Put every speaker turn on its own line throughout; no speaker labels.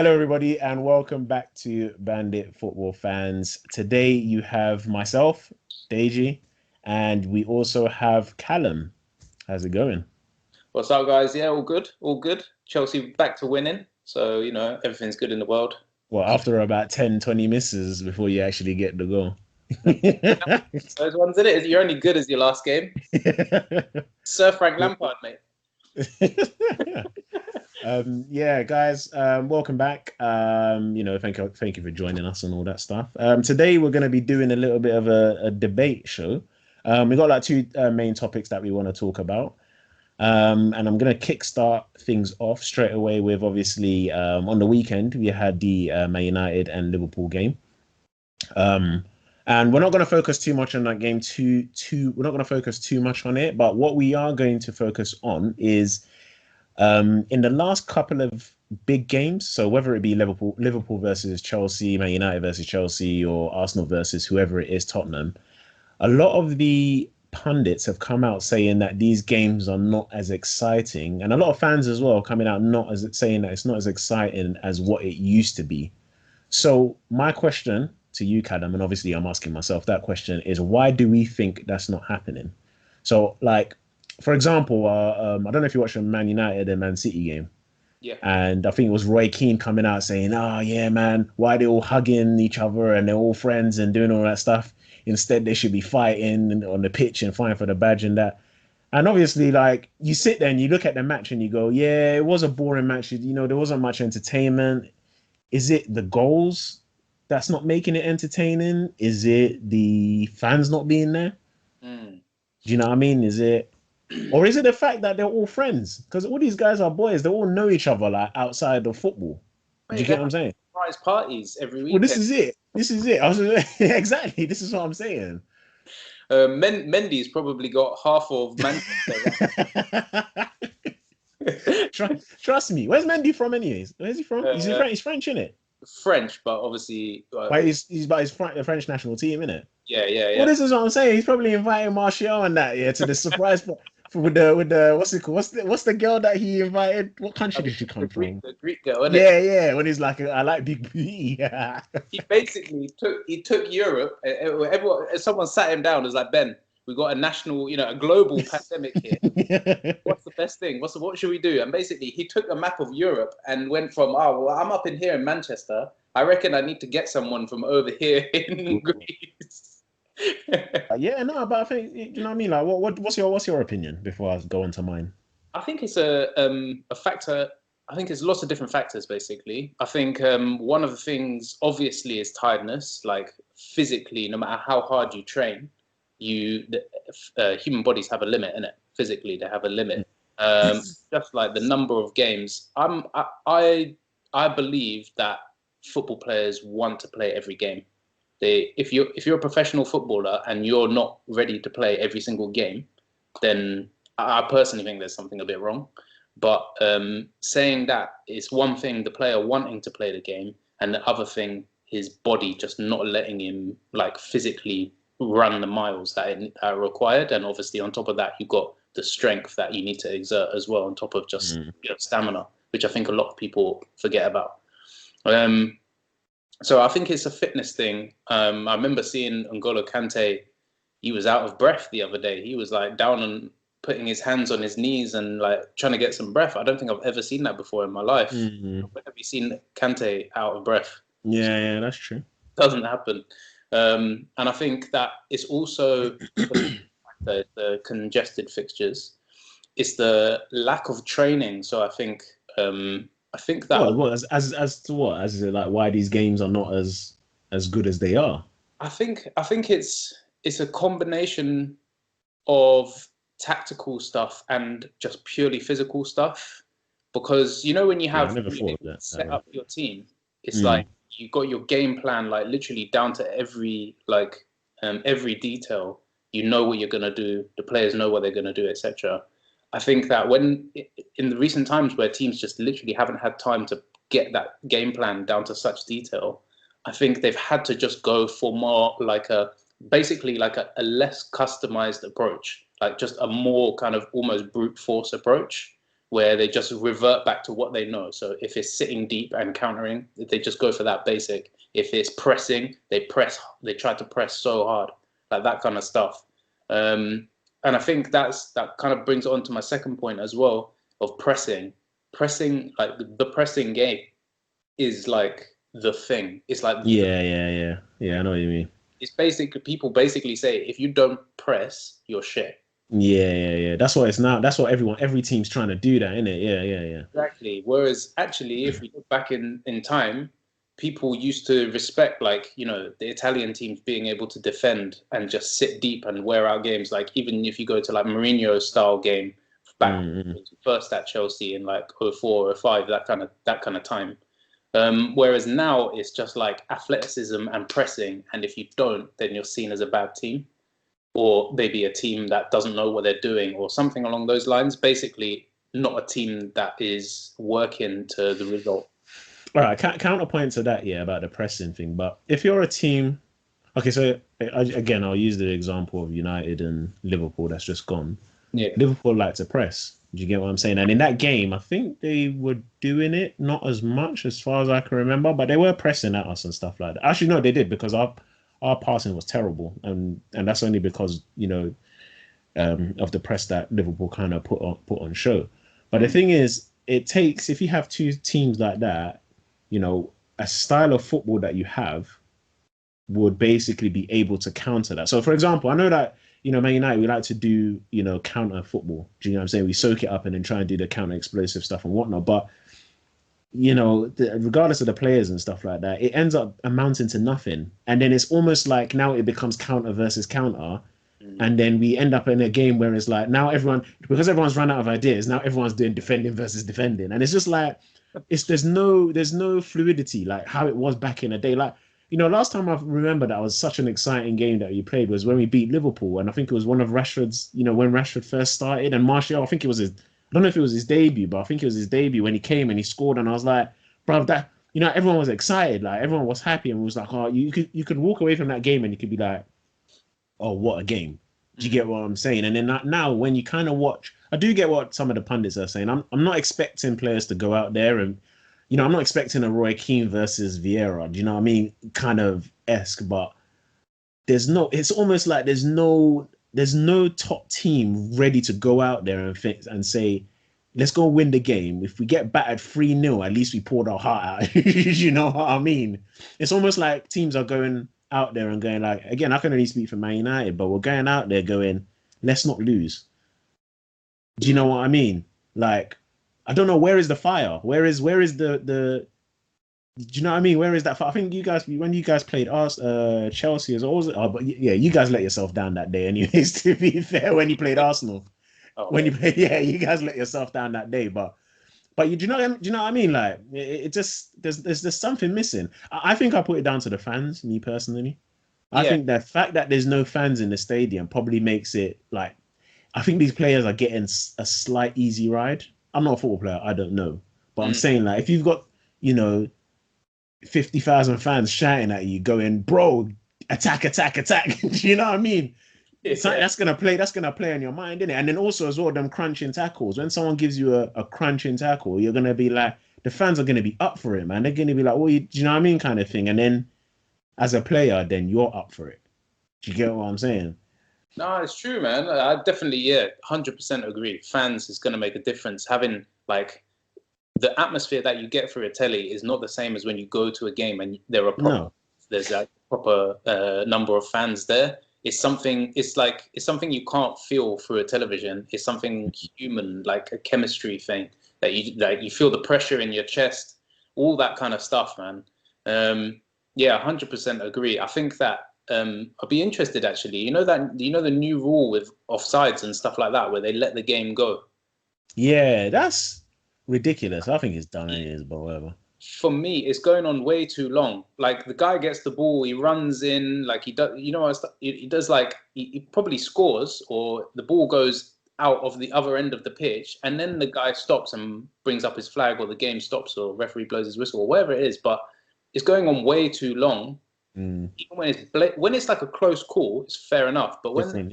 Hello, everybody, and welcome back to Bandit Football Fans. Today you have myself, Deji, and we also have Callum. How's it going?
What's up, guys? Yeah, all good, all good. Chelsea back to winning, so everything's good in the world.
Well, after about 10, 20 misses before you actually get the goal.
Those ones in it. You're only good as your last game. Sir Frank Lampard, mate.
Yeah, guys, welcome back. Thank you for joining us and all that stuff. Today we're going to be doing a little bit of a debate show. We got like two main topics that we want to talk about. And I'm going to kickstart things off straight away with obviously on the weekend we had the Man United and Liverpool game. And we're not going to focus too much on that game. We're not going to focus too much on it. But what we are going to focus on is in the last couple of big games. So whether it be Liverpool versus Chelsea, Man United versus Chelsea, or Arsenal versus whoever it is, Tottenham, a lot of the pundits have come out saying that these games are not as exciting, and a lot of fans as well coming out not as saying that it's not as exciting as what it used to be. So my question to you, Kadam, and obviously I'm asking myself that question, is why do we think that's not happening? So, like, for example, I don't know if you watched the Man United and Man City game.
Yeah.
And I think it was Roy Keane coming out saying, "Oh yeah, man, why they all hugging each other and they're all friends and doing all that stuff? Instead, they should be fighting on the pitch and fighting for the badge and that." And obviously, like, you sit there and you look at the match and you go, "Yeah, it was a boring match. There wasn't much entertainment. Is it the goals that's not making it entertaining? Is it the fans not being there?
Mm.
Do you know what I mean? Or is it the fact that they're all friends? Because all these guys are boys. They all know each other like outside of football. Do you
Mate, they
get what I'm
have
saying?
surprise parties every
Well, this
weekend.
is it. This is it. Exactly. This is what I'm saying.
Mendy's probably got half of Manchester.
Trust me. Where's Mendy from, anyways? Where's he from?
uh,
He's French, isn't it?
French, but obviously,
But he's by the French national team, isn't it?
yeah, yeah,
Well,
yeah.
this is what I'm saying. He's probably inviting Martial and that, yeah, to the surprise with the what's it called? What's the girl that he invited? What country did she come from?
The Greek girl, isn't it?
Yeah, yeah. When he's like, I like big booty. Yeah.
He basically took Europe. Everyone, someone sat him down. And was like, Ben, we got a national, a global pandemic here. What's the best thing? What should we do? And basically, he took a map of Europe and went from, oh, well, I'm up in here in Manchester. I reckon I need to get someone from over here in Greece.
Yeah, no, but I think you know what I mean. Like, what's your opinion before I go into mine?
I think it's a factor. I think it's lots of different factors, basically. I think one of the things, obviously, is tiredness. Like physically, no matter how hard you train, human bodies have a limit in it. Physically, they have a limit. Just like the number of games. I believe that football players want to play every game. If you're a professional footballer and you're not ready to play every single game, then I personally think there's something a bit wrong. But saying that, it's one thing, the player wanting to play the game, and the other thing, his body just not letting him like physically run the miles that are required. And obviously on top of that, you've got the strength that you need to exert as well, on top of just stamina, which I think a lot of people forget about. So I think it's a fitness thing. I remember seeing N'Golo Kante. He was out of breath the other day. He was like down and putting his hands on his knees and like trying to get some breath. I don't think I've ever seen that before in my life.
Mm-hmm.
When have you seen Kante out of breath?
Yeah, that's true.
Doesn't happen. And I think that it's also the congested fixtures. It's the lack of training. So I think that
What as to what? As like why these games are not as good as they are.
I think it's a combination of tactical stuff and just purely physical stuff. Because when you
Yeah, I
have
never thought of that.
set up your team, it's
Mm.
like you got your game plan like literally down to every detail. You know what you're gonna do. The players know what they're gonna do, etc. I think that when in the recent times where teams just literally haven't had time to get that game plan down to such detail, I think they've had to just go for more like basically like a less customized approach, like just a more kind of almost brute force approach, where they just revert back to what they know. So if it's sitting deep and countering, they just go for that basic. If it's pressing, they try to press so hard, like that kind of stuff. And I think that kind of brings on to my second point as well of pressing. Pressing, like the pressing game is like the thing. It's like
Yeah. I know what you mean.
it's basically people basically say if you don't press, you're shit.
Yeah. That's what it's now. That's what every team's trying to do that, isn't it? Yeah.
Exactly. Whereas actually, if we look back in time, people used to respect, like, you know, the Italian teams being able to defend and just sit deep and wear out games. Like, even if you go to like Mourinho style game back first at Chelsea in like 04 or 05, that kind of time. Whereas now it's just like athleticism and pressing, and if you don't, then you're seen as a bad team, or maybe a team that doesn't know what they're doing, or something along those lines. Basically, not a team that is working to the result.
All right, counterpoint to that, yeah, about the pressing thing. But if you're a team, okay, so again, I'll use the example of United and Liverpool that's just gone.
Yeah.
Liverpool like to press. Do you get what I'm saying? And in that game, I think they were doing it not as much as far as I can remember, but they were pressing at us and stuff like that. Actually, no, they did, because our passing was terrible, and that's only because, you know, of the press that Liverpool kind of put on show. But the thing is, it takes, if you have two teams like that, you know, a style of football that you have would basically be able to counter that. So, for example, I know that, you know, Man United, we like to do, you know, counter football. Do you know what I'm saying? We soak it up and then try and do the counter explosive stuff and whatnot. But, you know, regardless of the players and stuff like that, it ends up amounting to nothing. And then it's almost like now it becomes counter versus counter. And then we end up in a game where it's like now because everyone's run out of ideas, now everyone's doing defending versus defending. And it's just like, there's no fluidity like how it was back in the day. Like, you know, last time I remember that was such an exciting game that you played was when we beat Liverpool. And I think it was one of Rashford's, you know, when Rashford first started, and Martial, I think it was I don't know if it was his debut, but I think it was his debut when he came and he scored. And I was like, bro, that, you know, everyone was excited. Like, everyone was happy and was like, oh, you could walk away from that game and you could be like, oh, what a game. Do you get what I'm saying? And then now when you kind of watch, I do get what some of the pundits are saying. I'm not expecting players to go out there and, you know, I'm not expecting a Roy Keane versus Vieira. Do you know what I mean? Kind of esque, but it's almost like there's no top team ready to go out there and say, let's go win the game. If we get battered 3-0, at least we poured our heart out. You know what I mean? It's almost like teams are going out there and going like, again, I can only speak for Man United, but we're going out there going, let's not lose. Do you know what I mean? Like, I don't know, where is the fire? Where is the do you know what I mean? Where is that fire? I think you guys, when you guys played Chelsea as always, but yeah, you guys let yourself down that day anyways, to be fair, when you played Arsenal. When you played, yeah, you guys let yourself down that day, but do you know what I mean? Like, it just there's something missing. I think I put it down to the fans, me personally. I think the fact that there's no fans in the stadium probably makes it like, I think these players are getting a slight easy ride. I'm not a football player, I don't know, but I'm saying, like, if you've got, you know, 50,000 fans shouting at you, going, bro, attack. Do you know what I mean? That's gonna play on your mind, isn't it? And then also as well, them crunching tackles. When someone gives you a crunching tackle, you're gonna be like, the fans are gonna be up for it, man. They're gonna be like, well, do you know what I mean, kind of thing. And then as a player, then you're up for it. Do you get what I'm saying?
No, it's true, man. I definitely, 100% agree. Fans is gonna make a difference. Having like the atmosphere that you get through a telly is not the same as when you go to a game and there's a proper number of fans there. It's something you can't feel through a television. It's something human, like a chemistry thing that you feel the pressure in your chest, all that kind of stuff, man. 100% agree. I think that I'd be interested actually. You know the new rule with offsides and stuff like that, where they let the game go.
Yeah, that's ridiculous. I think it's done anyways, but whatever.
For me, it's going on way too long. Like, the guy gets the ball, he runs in, like he does, you know, he does, like he probably scores, or the ball goes out of the other end of the pitch, and then the guy stops and brings up his flag, or the game stops, or referee blows his whistle, or whatever it is. But it's going on way too long. Even when it's like a close call, it's fair enough. But when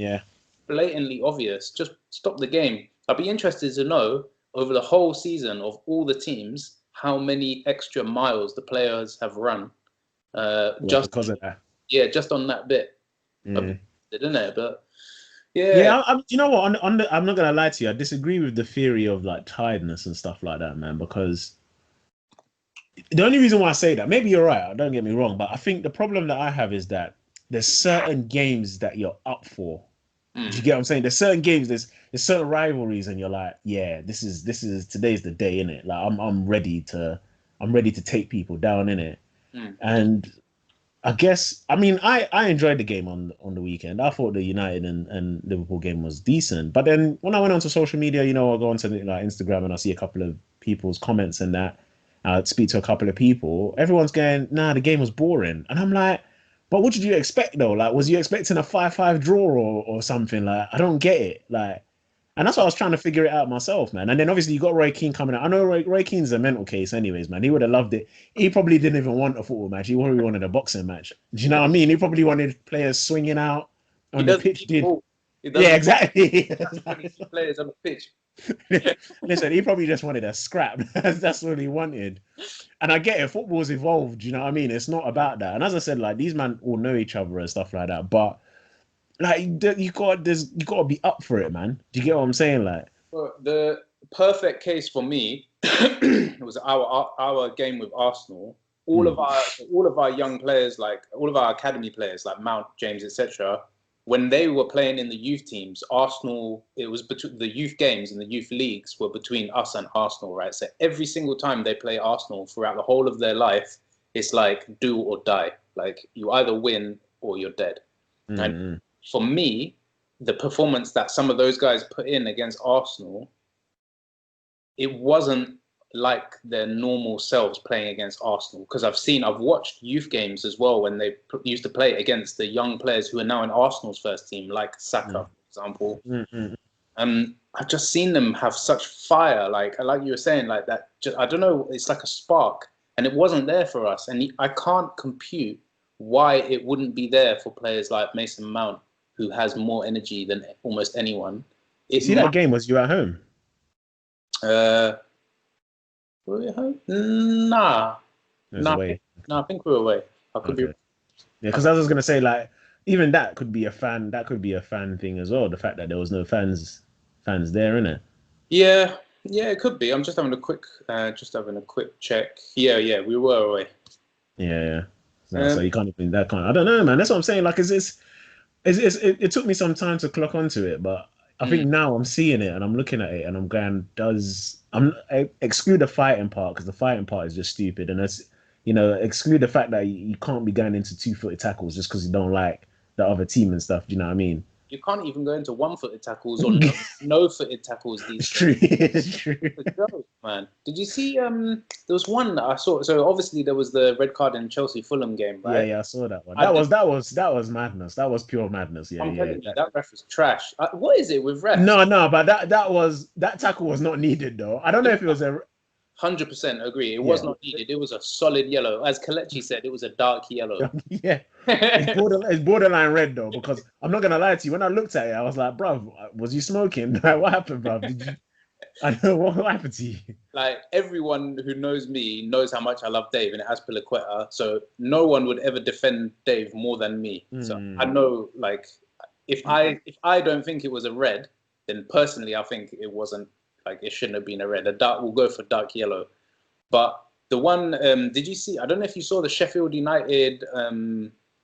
blatantly obvious, just stop the game. I'd be interested to know over the whole season of all the teams, how many extra miles the players have run. Just
because of that.
Yeah, just on that bit. Didn't it? But
yeah, you know what? I'm not gonna lie to you. I disagree with the theory of like tiredness and stuff like that, man. Because the only reason why I say that, maybe you're right. Don't get me wrong, but I think the problem that I have is that there's certain games that you're up for. Do you get what I'm saying? There's certain games, there's certain rivalries, and you're like, yeah, this is today's the day, innit? Like I'm ready to take people down, innit? And I guess, I mean, I enjoyed the game on the weekend. I thought the United and Liverpool game was decent. But then when I went onto social media, you know, I go onto like Instagram and I see a couple of people's comments and that. I speak to a couple of people. Everyone's going, nah, the game was boring. And I'm like, but what did you expect though? Like, was you expecting a 5-5 draw or something? Like, I don't get it. Like, and that's what I was trying to figure it out myself, man. And then obviously you got Roy Keane coming out. I know Roy Keane's a mental case anyways, man. He would have loved it. He probably didn't even want a football match. He probably wanted a boxing match. Do you know what I mean? He probably wanted players swinging out on the pitch. Yeah, exactly.
Players on the pitch.
Listen, he probably just wanted a scrap. That's what he wanted. And I get it. Football's evolved. You know what I mean? It's not about that. And as I said, like these men all know each other and stuff like that. But like you got to be up for it, man. Do you get what I'm saying? Like,
well, the perfect case for me was our game with Arsenal. All of our young players, like all of our academy players, like Mount, James, etc. When they were playing in the youth teams, Arsenal, it was between the youth games and the youth leagues were between us and Arsenal, right? So every single time they play Arsenal throughout the whole of their life, it's like do or die. Like you either win or you're dead. And for me, the performance that some of those guys put in against Arsenal, it wasn't like their normal selves playing against Arsenal. Because I've watched youth games as well when they used to play against the young players who are now in Arsenal's first team, like Saka, for example. I've just seen them have such fire, like you were saying, like that. I don't know, it's like a spark, and it wasn't there for us. And I can't compute why it wouldn't be there for players like Mason Mount, who has more energy than almost anyone.
That game, was you at home?
Were we at home? Nah.
Away.
I think we were away. I could be.
Yeah, because I was gonna say, like, even that could be a fan thing as well. The fact that there was no fans there, innit?
Yeah, it could be. I'm just having a quick check. Yeah, we were away.
Yeah. So you can't even that kind. I don't know, man. That's what I'm saying. Like, it took me some time to clock onto it, but I think now I'm seeing it and I'm looking at it and I'm going, I exclude the fighting part, because the fighting part is just stupid, and it's, you know, exclude the fact that you can't be going into 2-footed tackles just because you don't like the other team and stuff. Do you know what I mean?
You can't even go into 1-footed tackles or no-footed tackles these
days. It's true.
Man, did you see? There was one that I saw. So obviously there was the red card in Chelsea Fulham game, right?
Yeah, I saw that one. That was madness. That was pure madness. Yeah,
I'm telling you, that ref was trash. What is it with refs?
No, but that tackle was not needed though. I don't know if it was a.
100% agree. It was not needed. It was a solid yellow. As Kelechi said, it was a dark yellow.
Yeah. It's borderline red though, because I'm not gonna lie to you. When I looked at it, I was like, bruv, was you smoking? Like, what happened, bruv? I know what happened to you.
Like, everyone who knows me knows how much I love Dave and Azpilicueta. So no one would ever defend Dave more than me. So I know, like, if I don't think it was a red, then personally I think it wasn't. Like, it shouldn't have been a red. We'll go for dark yellow. But the one, did you see? I don't know if you saw the Sheffield United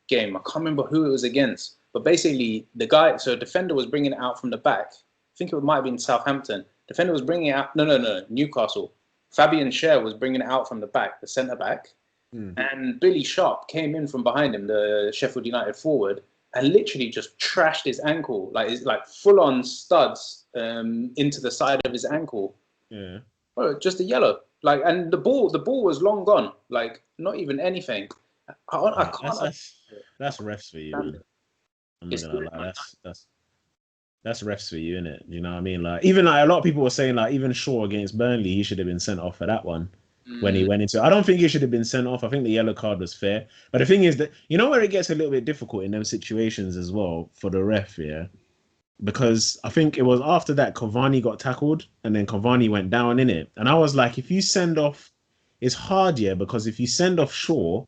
game. I can't remember who it was against. But basically, defender was bringing it out from the back. I think it might have been Southampton. Defender was bringing it out. No, Newcastle. Fabian Schär was bringing it out from the back, the centre back. And Billy Sharp came in from behind him, the Sheffield United forward, and literally just trashed his ankle, like full on studs into the side of his ankle.
Yeah.
Oh, just a yellow. Like, and the ball was long gone. Like, not even anything. I can't.
That's refs for you, man. I'm not gonna lie. That's refs for you, innit? You know what I mean? Like, even like a lot of people were saying, like, even Shaw against Burnley, he should have been sent off for that one. When he went into it. I don't think he should have been sent off. I think the yellow card was fair. But the thing is that, you know where it gets a little bit difficult in them situations as well for the ref, yeah? because I think it was after that Cavani got tackled and then Cavani went down in it. And I was like, if you send off, it's hard, yeah, because if you send off Shaw,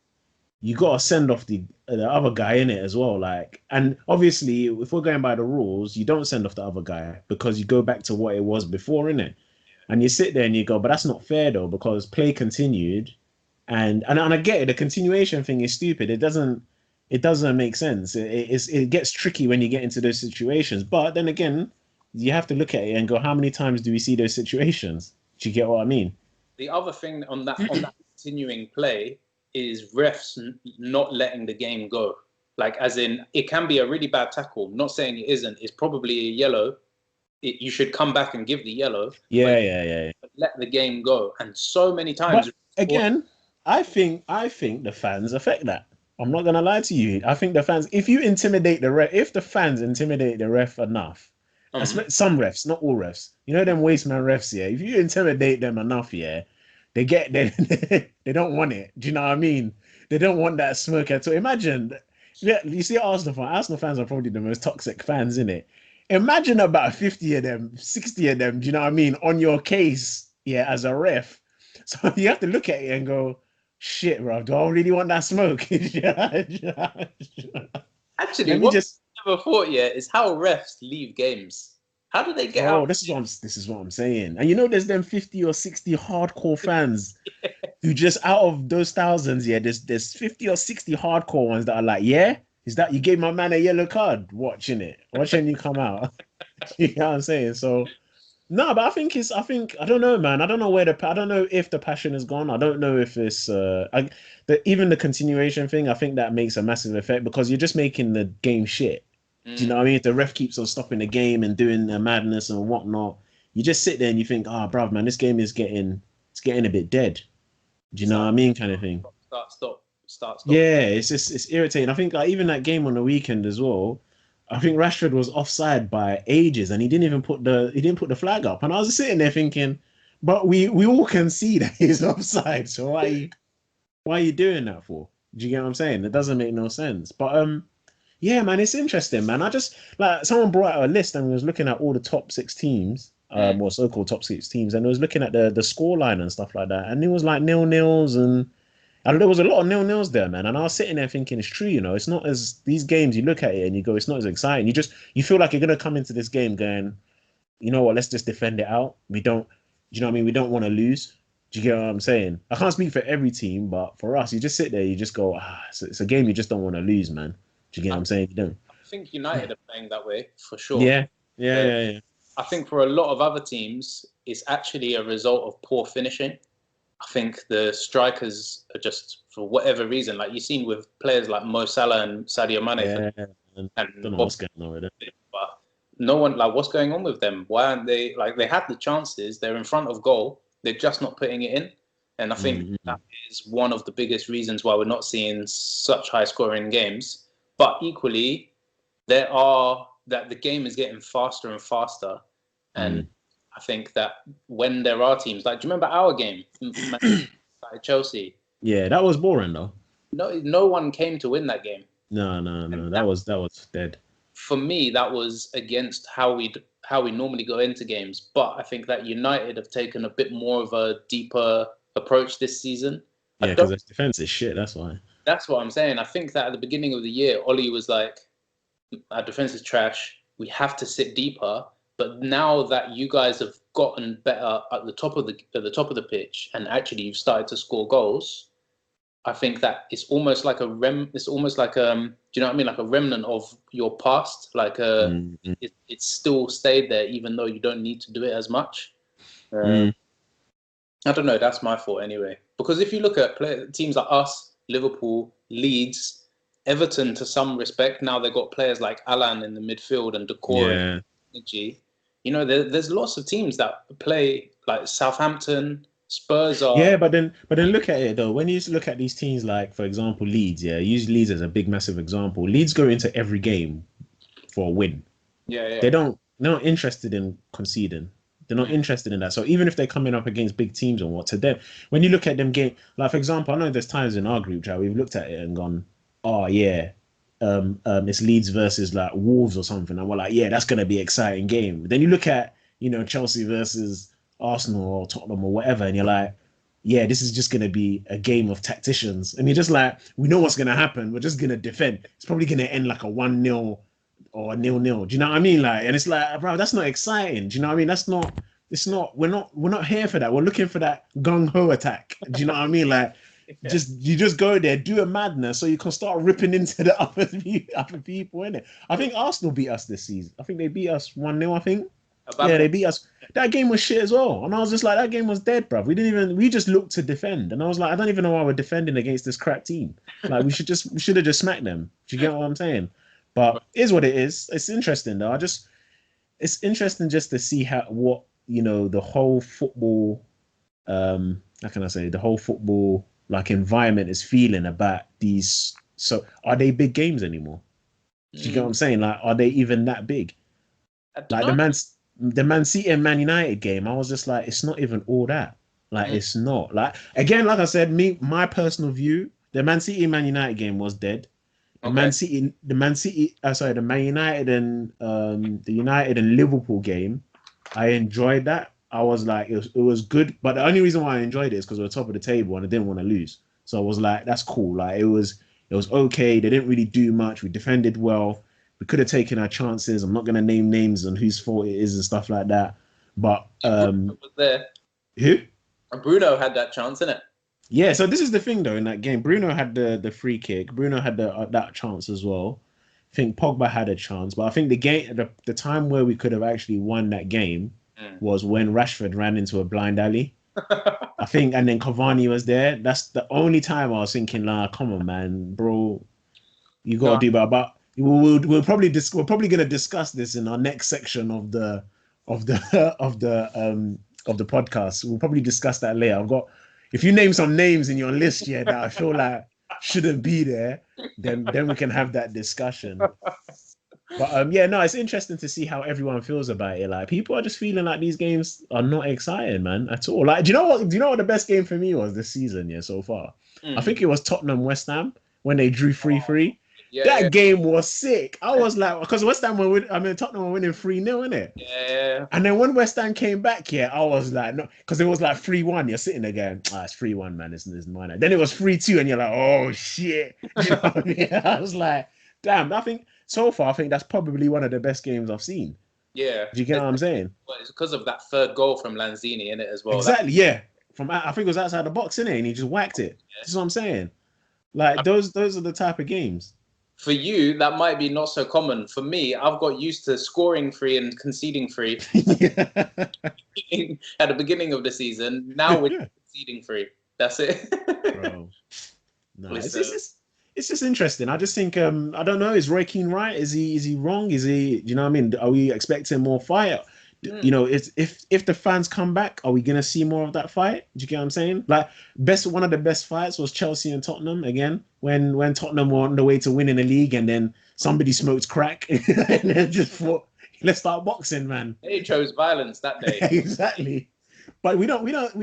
you gotta send off the other guy in it as well. Like, and obviously, if we're going by the rules, you don't send off the other guy because you go back to what it was before, in it. And you sit there and you go, but that's not fair though, because play continued, and I get it. The continuation thing is stupid. It doesn't make sense. It gets tricky when you get into those situations. But then again, you have to look at it and go, how many times do we see those situations? Do you get what I mean?
The other thing on that continuing play is refs not letting the game go. Like, as in, it can be a really bad tackle. Not saying it isn't. It's probably a yellow. You should come back and give the yellow.
Yeah.
But let the game go. And so many times.
But again, I think the fans affect that. I'm not gonna lie to you. I think the fans, if the fans intimidate the ref enough, some refs, not all refs, them waste man refs, yeah. If you intimidate them enough, yeah, they don't want it. Do you know what I mean? They don't want that smoke at all. Imagine, yeah, you see Arsenal fans are probably the most toxic fans in it. Imagine about 50 of them, 60 of them, do you know what I mean, on your case, yeah, as a ref. So you have to look at it and go, shit, bro, do I really want that smoke?
Actually,
Let me
what
just,
I never thought yet is how refs leave games. How do they get
bro,
out?
this is what I'm saying. And there's them 50 or 60 hardcore fans who just out of those thousands, yeah, there's 50 or 60 hardcore ones that are like, yeah, is that you gave my man a yellow card? Watching you come out. You know what I'm saying? So no, but I don't know, man. I don't know if the passion is gone. I don't know if it's even the continuation thing. I think that makes a massive effect because you're just making the game shit. Do you know what I mean? If the ref keeps on stopping the game and doing the madness and whatnot, you just sit there and you think, bruv, man, this game is getting a bit dead. Do you know what I mean? Kind of thing.
Start.
Yeah, it's irritating. I think like even that game on the weekend as well. I think Rashford was offside by ages, and he didn't put the flag up. And I was sitting there thinking, but we all can see that he's offside. So why are you doing that for? Do you get what I'm saying? It doesn't make no sense. But yeah, man, it's interesting, man. I just like someone brought out a list and was looking at all the top six teams, or so-called top six teams, and it was looking at the score line and stuff like that, and it was like nil-nils and there was a lot of nil-nils there, man. And I was sitting there thinking, it's true, it's not as these games, you look at it and you go, it's not as exciting. You feel like you're gonna come into this game going, you know what, let's just defend it out. Do you know what I mean? We don't want to lose. Do you get what I'm saying? I can't speak for every team, but for us, you just sit there, you just go, it's a game you just don't want to lose, man. Do you get what I'm saying? You don't.
I think United are playing that way for sure.
Yeah.
I think for a lot of other teams, it's actually a result of poor finishing. I think the strikers are just, for whatever reason, like you've seen with players like Mo Salah and Sadio Mane.
And
And
don't know what's going on with it.
But no one, like, what's going on with them? Why aren't they, like, they had the chances, they're in front of goal, they're just not putting it in. And I think that is one of the biggest reasons why we're not seeing such high scoring games. But equally, that the game is getting faster and faster. And I think that when there are teams, like, do you remember our game, like Chelsea?
Yeah, that was boring though.
No one came to win that game.
No. That was dead.
For me, that was against how we normally go into games. But I think that United have taken a bit more of a deeper approach this season.
Yeah, because their defense is shit. That's why.
That's what I'm saying. I think that at the beginning of the year, Ollie was like, "Our defense is trash. We have to sit deeper." But now that you guys have gotten better at the top of the pitch and actually you've started to score goals, I think that it's almost like do you know what I mean? Like a remnant of your past. Like it's still stayed there, even though you don't need to do it as much. I don't know. That's my thought anyway. Because if you look at teams like us, Liverpool, Leeds, Everton, to some respect, now they've got players like Alan in the midfield and Decore. Yeah. There's lots of teams that play like Southampton, Spurs are.
Yeah, but then look at it though. When you look at these teams, like for example Leeds, use Leeds as a big massive example. Leeds go into every game for a win.
Yeah.
They're not interested in conceding. They're not interested in that. So even if they're coming up against big teams and what, to them, when you look at them game, like for example, I know there's times in our group chat we've looked at it and gone, oh yeah, it's Leeds versus like Wolves or something, and we're like, yeah, that's gonna be an exciting game. But then you look at Chelsea versus Arsenal or Tottenham or whatever, and you're like, yeah, this is just gonna be a game of tacticians, and you're just like, we know what's gonna happen. We're just gonna defend. It's probably gonna end like a 1-0 or a 0-0. Do you know what I mean? Like, and it's like, bro, that's not exciting. Do you know what I mean? That's not. It's not. We're not here for that. We're looking for that gung ho attack. Do you know what I mean? Like,
Yeah.
you just go there, do a madness, so you can start ripping into the other people in it. I think Arsenal beat us this season. I think they beat us 1-0. I think. Yeah, they beat us. That game was shit as well, and I was just like, that game was dead, bruv. We just looked to defend, and I was like, I don't even know why we're defending against this crap team. Like, we should have just smacked them. Do you get what I'm saying? But it is what it is. It's interesting though. It's interesting just to see what the whole football, how can I say, the whole football like environment is feeling about these. So are they big games anymore? Do you get what I'm saying? Like, are they even that big? Like the Man City and Man United game, I was just like, it's not even all that. Like, it's not. Like, again, like I said, my personal view, the Man City and Man United game was dead. The Man United and the United and Liverpool game, I enjoyed that. I was like, it was good, but the only reason why I enjoyed it is because we were top of the table and I didn't want to lose. So I was like, that's cool. Like, it was okay. They didn't really do much. We defended well. We could have taken our chances. I'm not gonna name names and whose fault it is and stuff like that. But
Bruno was there.
Who?
Bruno had that chance, innit?
Yeah, so this is the thing though in that game. Bruno had the free kick. Bruno had that chance as well. I think Pogba had a chance, but I think the time where we could have actually won that game was when Rashford ran into a blind alley. I think, and then Cavani was there. That's the only time I was thinking, like, come on, man, bro, you gotta do better. But we're probably gonna discuss this in our next section of the podcast. We'll probably discuss that later. If you name some names in your list, yeah, that I feel like shouldn't be there, then we can have that discussion. But yeah, no, it's interesting to see how everyone feels about it. Like, people are just feeling like these games are not exciting, man, at all. Like, do you know what the best game for me was this season, yeah, so far? I think it was Tottenham West Ham when they drew 3-3. That game was sick. I was like, because Tottenham were winning 3-0, innit?
Yeah.
And then when West Ham came back here, I was like, no, because it was like 3-1. You're sitting there going, it's 3-1, man. This is mine. Then it was 3-2, and you're like, oh shit. Do you know what I mean? I was like, damn. I think that's probably one of the best games I've seen.
Yeah.
Do you get what I'm saying?
Well, it's because of that third goal from Lanzini in it as well.
Exactly. Yeah. I think it was outside the box, innit? And he just whacked it. Yeah. That's what I'm saying. Like, those are the type of games.
For you, that might be not so common. For me, I've got used to scoring 3 and conceding 3 at the beginning of the season. Now we're conceding 3. That's it.
Bro. No, it's just interesting. I just think I don't know. Is Roy Keane right? Is he wrong? Do you know what I mean? Are we expecting more fire? You know, if the fans come back, are we gonna see more of that fight? Do you get what I'm saying? Like, one of the best fights was Chelsea and Tottenham again, when Tottenham were on the way to winning the league, and then somebody smoked crack and then just thought, let's start boxing, man.
They chose violence that day.
Exactly. But we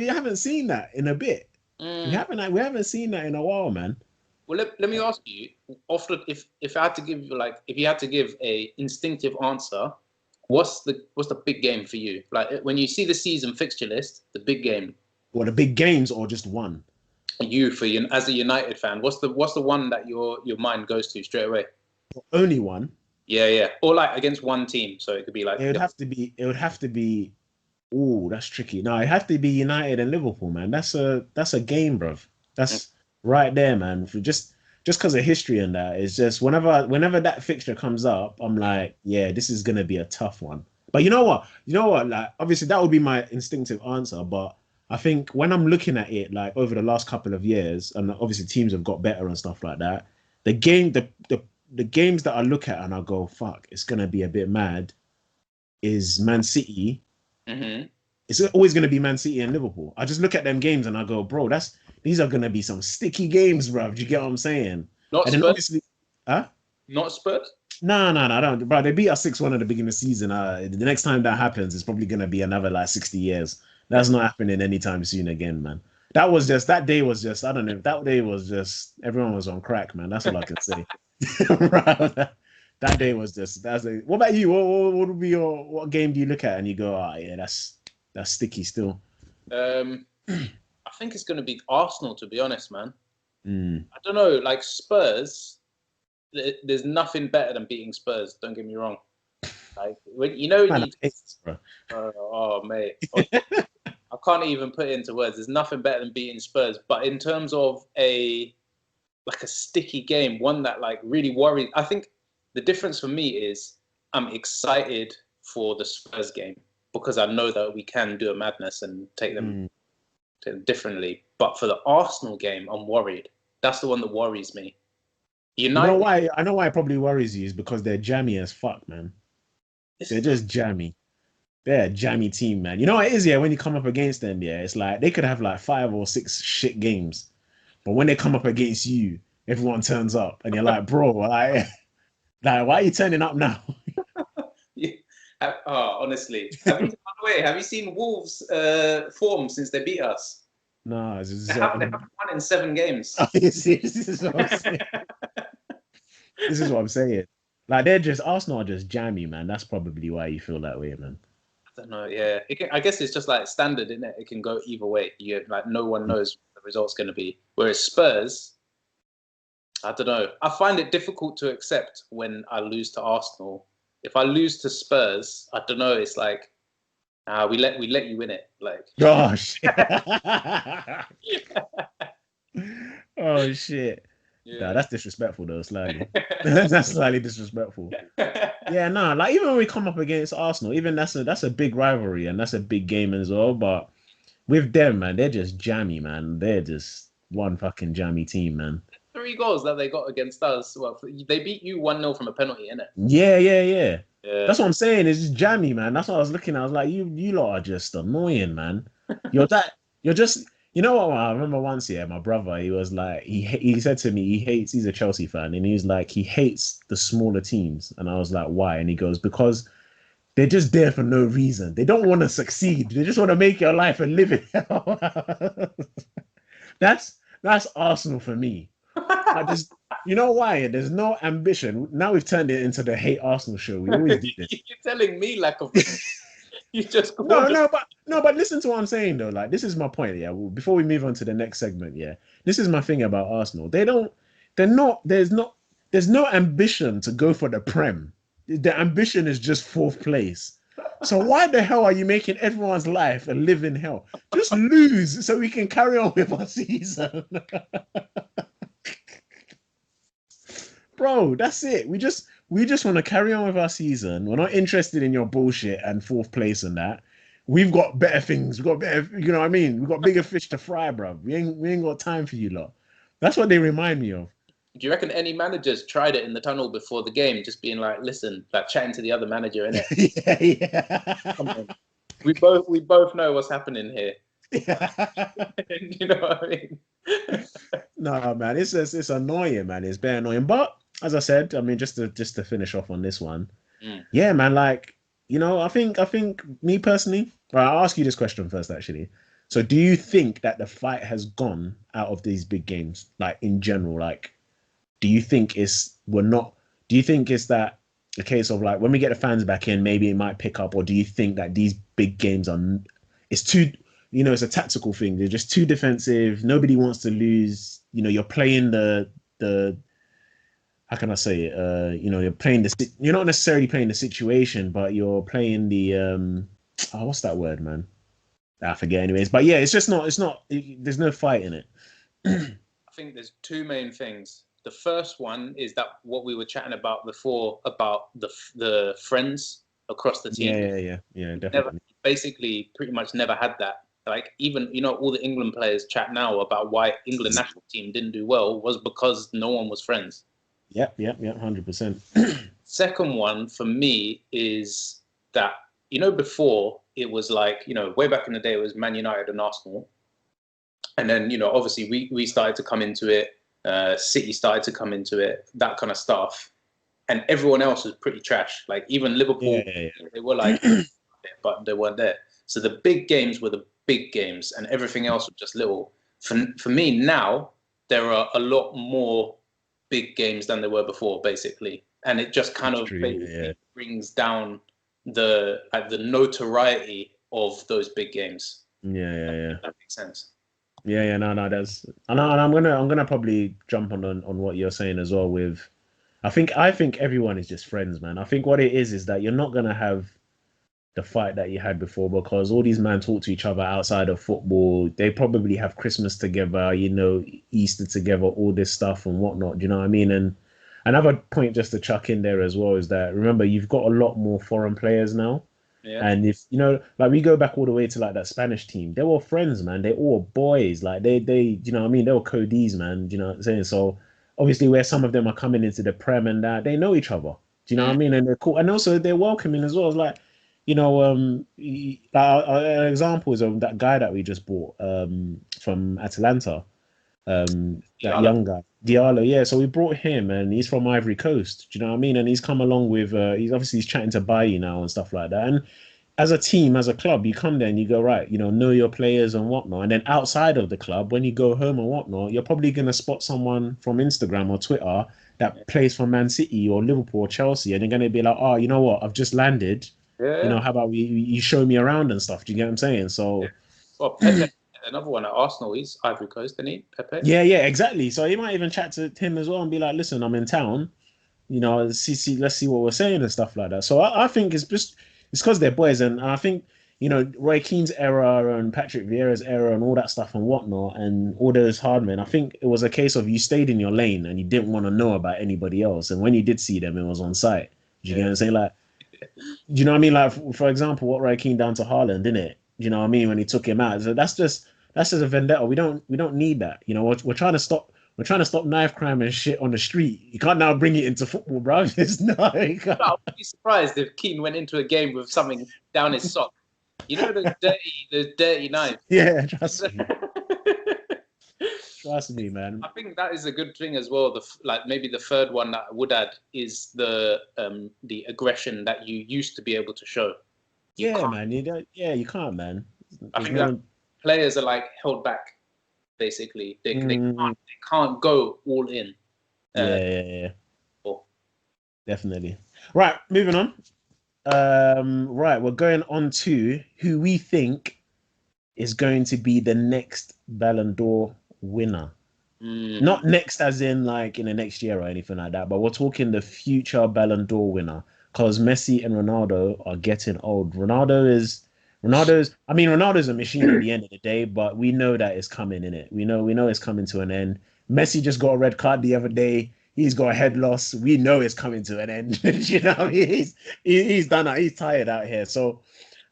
haven't seen that in a bit. We haven't seen that in a while, man.
Well, let me ask you, if I had to give if you had to give a instinctive answer, what's the big game for you? Like, when you see the season fixture list, the big game.
Well, the big games or just one?
As a United fan, what's the one that your mind goes to straight away?
Only one.
Yeah. Or like against one team, so it could be like.
It would have to be. Oh, that's tricky. No, it have to be United and Liverpool, man. That's a game, bruv. That's right there, man. Just because of history and that, it's just whenever that fixture comes up, I'm like, yeah, this is gonna be a tough one. But you know what? Like, obviously that would be my instinctive answer, but I think when I'm looking at it, like, over the last couple of years, and obviously teams have got better and stuff like that, the games that I look at and I go, fuck, it's gonna be a bit mad, is Man City. Mm-hmm. It's always going to be Man City and Liverpool. I just look at them games and I go, bro, these are going to be some sticky games, bro. Do you get what I'm saying?
Not
and
Spurs?
Then obviously,
Not Spurs?
No, I don't. Bro, they beat us 6-1 at the beginning of the season. The next time that happens, it's probably going to be another like 60 years. That's not happening anytime soon again, man. That day was just, I don't know. That day was just, everyone was on crack, man. That's all I can say. That day was just that's a, what about you? What would be your what game do you look at and you go, oh yeah, that's sticky still.
I think it's going to be Arsenal, to be honest, man.
Mm.
I don't know, like Spurs. There's nothing better than beating Spurs. Don't get me wrong. Like when
Man, bro.
oh mate, I can't even put it into words. There's nothing better than beating Spurs. But in terms of a sticky game, one that like really worries. I think the difference for me is I'm excited for the Spurs game because I know that we can do a madness and take them differently. But for the Arsenal game, I'm worried. That's the one that worries me.
You know why? I know why it probably worries you is because they're jammy as fuck, man. They're just jammy. They're a jammy team, man. You know what it is, yeah? When you come up against them, yeah, it's like they could have like 5 or 6 shit games. But when they come up against you, everyone turns up and you're like, bro, like why are you turning up now?
Yeah. Honestly. By the way, have you seen Wolves' form since they beat us?
No,
they haven't won in 7 games.
This is what I'm saying. This is what I'm saying. Like Arsenal are just jammy, man. That's probably why you feel that way, man.
I don't know. Yeah, I guess it's just like standard, isn't it? It can go either way. Like no one knows what the result's going to be. Whereas Spurs, I don't know. I find it difficult to accept when I lose to Arsenal. If I lose to Spurs, I don't know. It's like we let you win it. Like
gosh. Oh shit. Yeah. Nah, that's disrespectful though, slightly. That's slightly disrespectful. Yeah, nah, like even when we come up against Arsenal, even that's a big rivalry and that's a big game as well. But with them, man, they're just jammy, man. They're just one fucking jammy team, man.
3 goals that they got against us. Well, they beat you 1-0 from a penalty, innit?
Yeah. That's what I'm saying. It's just jammy, man. That's what I was looking at. I was like, you lot are just annoying, man. You're just. You know what? I remember once, yeah, my brother, he was like, he said to me, he's a Chelsea fan, and he's like, he hates the smaller teams. And I was like, why? And he goes, because they're just there for no reason. They don't want to succeed. They just want to make your life a living hell. That's Arsenal for me. You know why? There's no ambition. Now we've turned it into the hate Arsenal show. We always did this.
You're telling me lack of. You just
but listen to what I'm saying though. Like this is my point. Yeah. Before we move on to the next segment, yeah, this is my thing about Arsenal. There's no ambition to go for the Prem. The ambition is just 4th place. So why the hell are you making everyone's life a living hell? Just lose so we can carry on with our season. Bro, that's it. We just want to carry on with our season. We're not interested in your bullshit and 4th place and that. We've got better things. We've got better, you know what I mean? We've got bigger fish to fry, bro. We ain't got time for you lot. That's what they remind me of.
Do you reckon any managers tried it in the tunnel before the game, just being like, listen, like chatting to the other manager, innit?
Yeah.
Come on. We both know what's happening here. You know what I mean?
No, man, it's annoying, man. It's very annoying. But as I said, I mean, just to finish off on this one, yeah, man. Like, you know, I think me personally, right, I'll ask you this question first, actually. So, do you think that the fight has gone out of these big games, like in general? Like, do you think Do you think it's that a case of like when we get the fans back in, maybe it might pick up, or do you think that these big games it's too, you know, it's a tactical thing. They're just too defensive. Nobody wants to lose. You know, you're playing the how can I say it? You know, you're not necessarily playing the situation, but you're playing the what's that word, man? I forget. Anyways, but yeah, there's no fight in it.
I think there's 2 main things. The first one is that what we were chatting about before about the friends across the team.
Yeah, definitely.
Basically, pretty much never had that. Like even, you know, all the England players chat now about why England national team didn't do well was because no one was friends.
Yep, 100%.
Second one for me is that, you know, before it was like, you know, way back in the day, it was Man United and Arsenal. And then, you know, obviously we started to come into it. City started to come into it, that kind of stuff. And everyone else was pretty trash. Like even Liverpool, they were like, but they weren't there. So the big games were the big games and everything else was just little. For me now, there are a lot more big games than there were before, basically, and it just kind of brings down the notoriety of those big games.
Yeah.
That makes sense.
Yeah. No, that's and I'm gonna probably jump on what you're saying as well. With I think everyone is just friends, man. I think what it is that you're not gonna have the fight that you had before because all these men talk to each other outside of football. They probably have Christmas together, Easter together, all this stuff and whatnot. Do you know what I mean? And another point just to chuck in there as well is that remember you've got a lot more foreign players now.
Yeah.
And if like we go back all the way to like that Spanish team, they were friends, man. They all boys. Like they, you know what I mean? They were Codees, man. Do you know what I'm saying? So obviously where some of them are coming into the Prem and that, they know each other. Do you know what I mean? And they're cool. And also they're welcoming as well. It's like, an example is that guy that we just bought from Atalanta, that young guy, Diallo. Yeah, so we brought him, and he's from Ivory Coast. Do you know what I mean? And he's come along with, he's chatting to Bailly now and stuff like that. And as a team, as a club, you come there and you go, right, know your players and whatnot. And then outside of the club, when you go home and whatnot, you're probably going to spot someone from Instagram or Twitter that plays for Man City or Liverpool or Chelsea, and you're going to be like, oh, you know what? I've just landed.
Yeah.
How about you show me around and stuff? Do you get what I'm saying? So,
well, Pepe, another one at Arsenal, he's Ivory Coast, isn't he? Pepe.
Yeah, exactly. So you might even chat to him as well and be like, listen, I'm in town. Let's see what we're saying and stuff like that. So I think it's because they're boys, and I think Roy Keane's era and Patrick Vieira's era and all that stuff and whatnot, and all those hard men. I think it was a case of you stayed in your lane and you didn't want to know about anybody else, and when you did see them, it was on site. Do you get what I'm saying? Like, do you know what I mean? Like, for example, what Roy Keane done to Haaland, didn't it? Do you know what I mean? When he took him out, so that's just a vendetta. We don't need that. We're trying to stop. We're trying to stop knife crime and shit on the street. You can't now bring it into football, bro. It's not.
I would be surprised if Keane went into a game with something down his sock. The dirty knife.
Yeah, trust me. Trust me, man.
I think that is a good thing as well. Maybe the third one that I would add is the aggression that you used to be able to show.
You can't, man.
I think that players are like held back. Basically, they can't go all in.
Yeah. Definitely. Right, moving on. Right, we're going on to who we think is going to be the next Ballon d'Or winner. Not next as in like in the next year or anything like that, but we're talking the future Ballon d'Or winner because Messi and Ronaldo are getting old. Ronaldo's a machine at the end of the day, but we know that it's coming, innit? We know it's coming to an end. Messi just got a red card the other day. He's got a head loss. We know it's coming to an end. He's done that. He's tired out here. So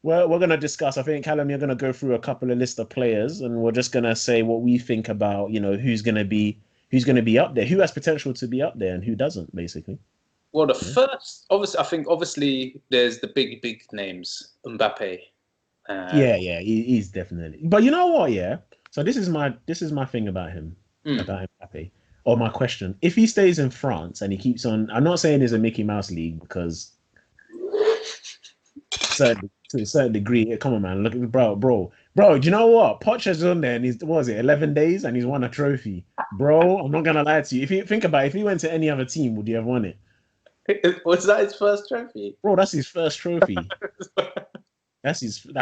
we're gonna discuss. I think Callum, you're gonna go through a couple of list of players, and we're just gonna say what we think about who's gonna be up there, who has potential to be up there, and who doesn't, basically.
Well, the first, obviously, there's the big names, Mbappe.
He's definitely. But you know what? Yeah. So this is my thing about him, about Mbappe, or my question: if he stays in France and he keeps on, I'm not saying it's a Mickey Mouse league because, to a certain degree, come on, man, look at bro. Do you know what? Poch is on there and he's 11 days and he's won a trophy, bro. I'm not gonna lie to you. If you think about it, if he went to any other team, would you have won it?
Was that his first trophy?
Bro, that's his first trophy. I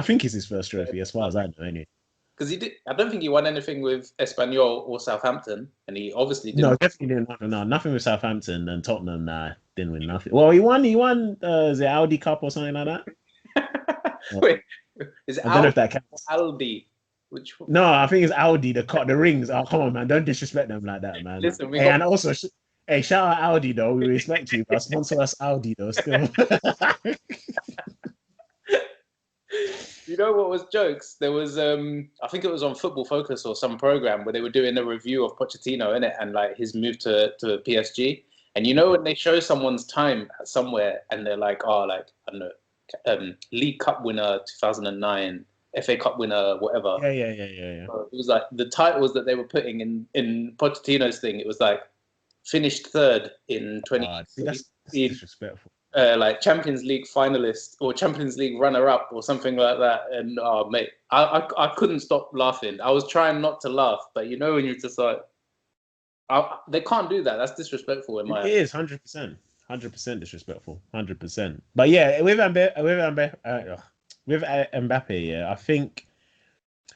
think it's his first trophy, as far as I know, anyway.
Because I don't think he won anything with Espanyol or Southampton, and he obviously didn't.
No, definitely didn't. No, nothing with Southampton and Tottenham. Nah, didn't win nothing. Well, he won. The Audi Cup or something like that.
Wait,
I don't know if that counts.
Aldi.
No, I think it's Audi. The rings. Oh, come on, man! Don't disrespect them like that, man.
Listen,
and also, shout out Audi though. We respect you, but sponsor us Audi though. Still.
You know what was jokes? There was I think it was on Football Focus or some program where they were doing a review of Pochettino, innit, and like his move to PSG. And when they show someone's time somewhere and they're like, I don't know, League Cup winner 2009, FA Cup winner, whatever.
Yeah.
So it was like the titles that they were putting in Pochettino's thing. It was like finished third in 2016.
That's disrespectful.
Like Champions League finalist or Champions League runner-up or something like that, and mate, I couldn't stop laughing. I was trying not to laugh, but when you're just like, They can't do that. That's disrespectful in my.
It is 100% disrespectful, 100%. But yeah, with Mbappe, yeah, I think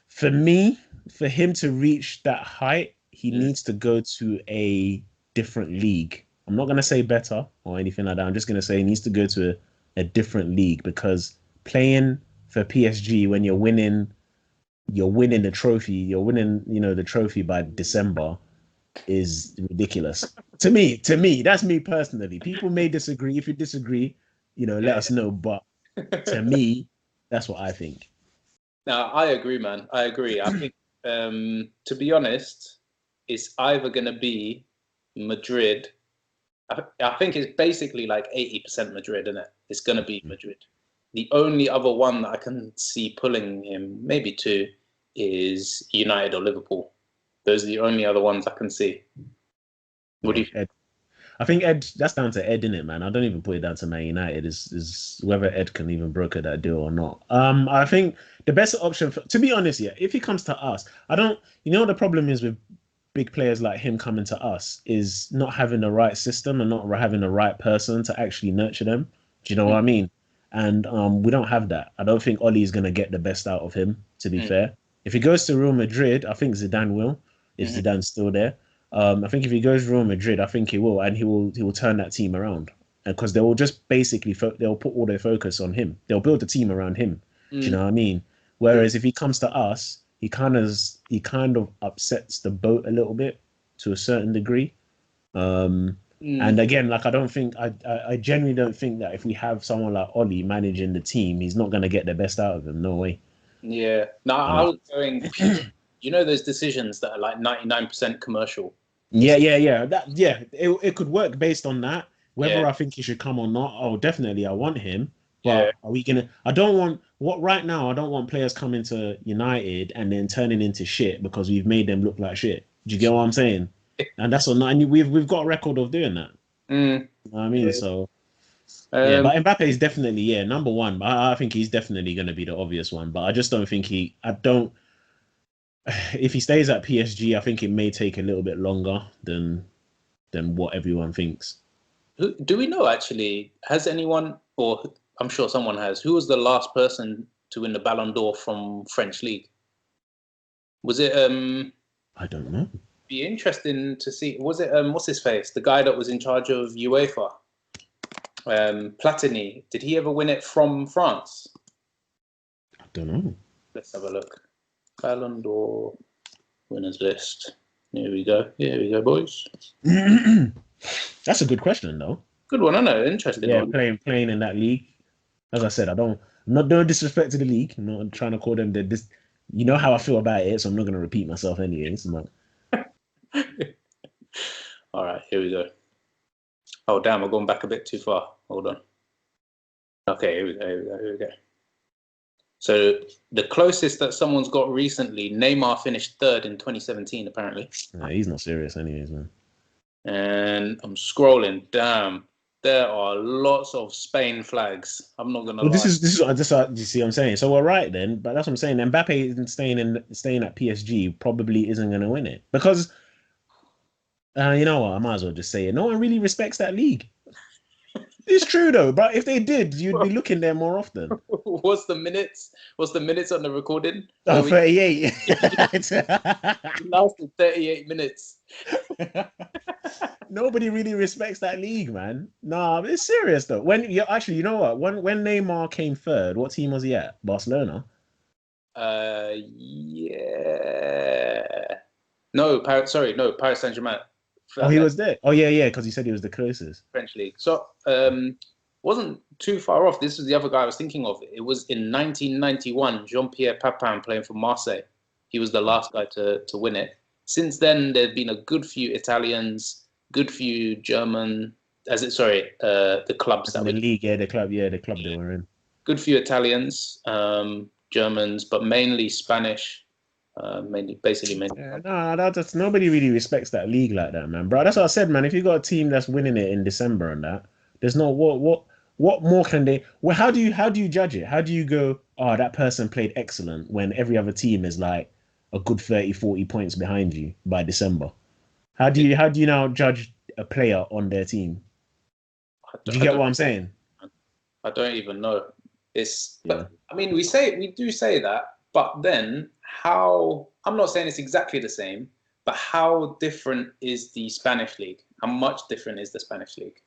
for me, for him to reach that height, he needs to go to a different league. I'm not gonna say better or anything like that. I'm just gonna say he needs to go to a different league because playing for PSG when you're winning the trophy, you're winning, the trophy by December is ridiculous. To me, that's me personally. People may disagree. If you disagree, let us know. But to me, that's what I think.
Now, I agree, man. I agree. I think, to be honest, it's either going to be Madrid. I think it's basically like 80% Madrid, isn't it? It's going to be Madrid. The only other one that I can see pulling him, maybe two, is United or Liverpool. Those are the only other ones I can see. What do you think?
I think Ed, that's down to Ed, innit, man? I don't even put it down to Man United. Is whether Ed can even broker that deal or not. I think the best option, to be honest, yeah, if he comes to us, I don't. The problem is with big players like him coming to us is not having the right system and not having the right person to actually nurture them. Do you know what I mean? And we don't have that. I don't think Oli is going to get the best out of him, to be fair. If he goes to Real Madrid, I think Zidane will, if Zidane's still there. I think if he goes Real Madrid, I think he will, and he will turn that team around, because they will just basically they'll put all their focus on him. They'll build a team around him. Do you know what I mean? Whereas if he comes to us, he kind of upsets the boat a little bit to a certain degree. And again, like I genuinely don't think that if we have someone like Oli managing the team, he's not going to get the best out of him. No way.
Yeah. No, I was going. Those decisions that are like 99% commercial.
Yeah. It could work based on that. Whether I think he should come or not, oh, definitely, I want him. But are we gonna? I don't want players coming to United and then turning into shit because we've made them look like shit. Do you get what I'm saying? And that's on. And we've got a record of doing that. You know what I mean? So. But Mbappe is definitely number one. I think he's definitely going to be the obvious one. But I just don't think if he stays at PSG, I think it may take a little bit longer than what everyone thinks.
Do we know actually? Has anyone, or I'm sure someone has, who was the last person to win the Ballon d'Or from French league? Was it?
I don't know.
Be interesting to see. Was it what's his face? The guy that was in charge of UEFA, Platini. Did he ever win it from France?
I don't know.
Let's have a look. Ballon d'Or winners list. Here we go, boys.
That's a good question, though.
Good one, I know. Interesting.
Yeah, playing in that league. As I said, I'm not doing disrespect to the league. I'm not trying to call them this. You know how I feel about it, so I'm not going to repeat myself anyways.
All right, here we go. Oh, damn, we're going back a bit too far. Hold on. Okay, here we go. So the closest that someone's got recently, Neymar finished third in 2017, apparently.
Nah, he's not serious anyways, man.
And I'm scrolling. Damn, there are lots of Spain flags. I'm not gonna lie.
This is you see what I'm saying. So we're right then, but that's what I'm saying. Mbappe staying at PSG probably isn't gonna win it because you know what? I might as well just say it. No one really respects that league. It's true though, but if they did, you'd be looking there more often.
What's the minutes on the recording?
38.
Lasted 38 minutes.
Nobody really respects that league, man. Nah, it's serious though. You know what? When Neymar came third, what team was he at? Barcelona.
Yeah. No, Paris Saint-Germain.
Oh, he was there. Oh, yeah, because he said he was the closest.
French league. So, wasn't too far off. This was the other guy I was thinking of. It was in 1991, Jean-Pierre Papin playing for Marseille. He was the last guy to win it. Since then, there have been a good few Italians, good few German. The clubs that
the league, the club they were in.
Good few Italians, Germans, but mainly Spanish. Mainly.
That's nobody really respects that league like that, man, bro. That's what I said, man. If you got a team that's winning it in December and that, there's no what more can they? Well, how do you judge it? How do you go? Oh, that person played excellent when every other team is like a good 30, 40 points behind you by December. How do you now judge a player on their team? Do you
I
get
don't,
what I'm saying?
I don't even know. It's,
Yeah.
but I mean, we do say that, but then how? I'm not saying it's exactly the same, but how different is the Spanish league? How much different is the Spanish league?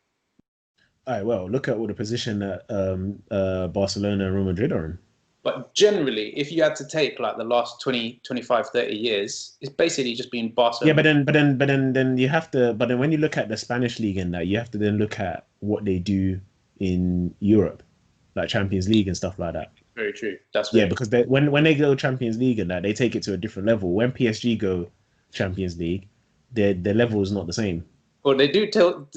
All right. Well, look at all the position that Barcelona and Real Madrid are in.
But generally, if you had to take like the last 20, 25, 30 years, it's basically just been
Yeah,
Barcelona.
then you have to. But then when you look at the Spanish league and that, you have to then look at what they do in Europe, like Champions League and stuff like that.
Very true. That's
Yeah,
very
because when they go Champions League and that, they take it to a different level. When PSG go Champions League, their level is not the same.
well, they do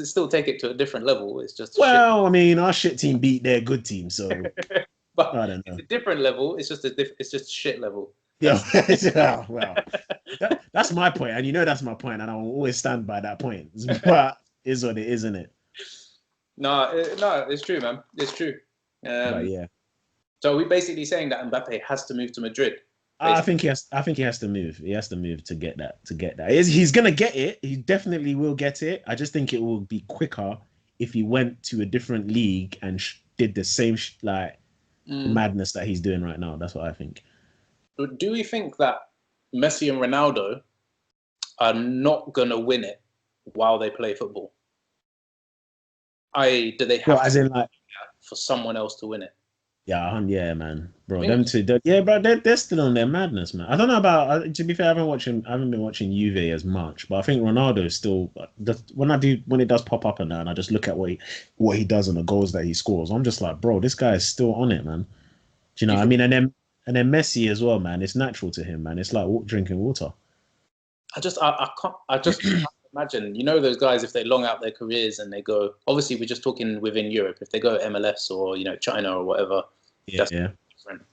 still take it to a different level. It's just a shit.
Well, I mean, our shit team beat their good team, so
But
I don't
it's
know.
a different level. It's just it's just shit level.
Yeah,
That's
well, that's my point, and you know that's my point, and I will always stand by that point. But is what it is, isn't it?
no, it's true, man. It's true.
But
Um,
yeah,
so we're basically saying that Mbappe has to move to Madrid.
I
Basically,
think he has. I think he has to move. He has to move to get that. To get that, he's gonna get it. He definitely will get it. I just think it will be quicker if he went to a different league and did the same like
mm.
madness that he's doing right now. That's what I think.
Do we think that Messi and Ronaldo are not gonna win it while they play football? Do they
Well,
have to
as in like,
for someone else to win it?
yeah, yeah, man,
I
bro.
mean,
Them two, yeah, bro. They're still on their madness, man. I don't know about. To be fair, I haven't been watching Juve as much, but I think Ronaldo is still. When it does pop up and that, and I just look at what he does and the goals that he scores, I'm just like, bro, this guy is still on it, man. Do you know
do you
what I
think,
mean? And then Messi as well, man. It's natural to him, man. It's like drinking water.
I just can't imagine. You know those guys if they long out their careers and they go. Obviously, we're just talking within Europe. If they go MLS or China or whatever,
Yeah,
that's
yeah.
different.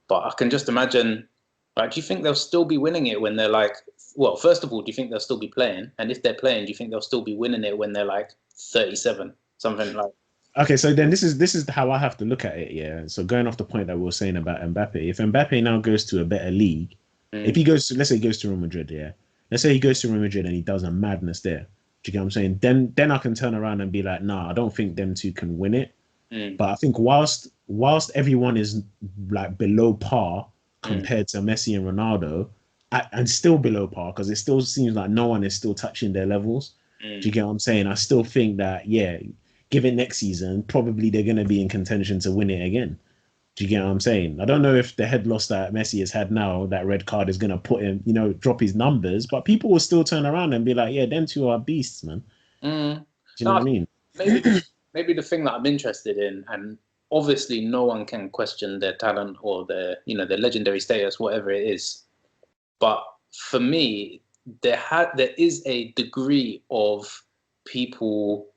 But I can just imagine. Like, do you think they'll still be winning it when they're like? Well, first of all, do you think they'll still be playing? And if they're playing, do you think they'll still be winning it when they're like 37, something like?
Okay, so then this is how I have to look at it. Yeah. So going off the point that we were saying about Mbappe, if Mbappe now goes to a better league, if
Mm,
he goes to, let's say he goes to Real Madrid, yeah. Let's say he goes to Real Madrid and he does a madness there. Do you get what I'm saying? Then I can turn around and be like, nah, I don't think them two can win it.
mm,
But I think whilst everyone is like below par
mm,
compared to Messi and Ronaldo, and still below par because it still seems like no one is still touching their levels. Do you
mm.
get what I'm saying? I still think that yeah, give it next season, probably they're going to be in contention to win it again. Do you get what I'm saying? I don't know if the head loss that Messi has had now, that red card is going to put him, drop his numbers, but people will still turn around and be like, yeah, them two are beasts, man.
Mm.
Do you know what I
No,
mean?
maybe the thing that I'm interested in, and obviously no one can question their talent or their legendary status, whatever it is. But for me, there is a degree of people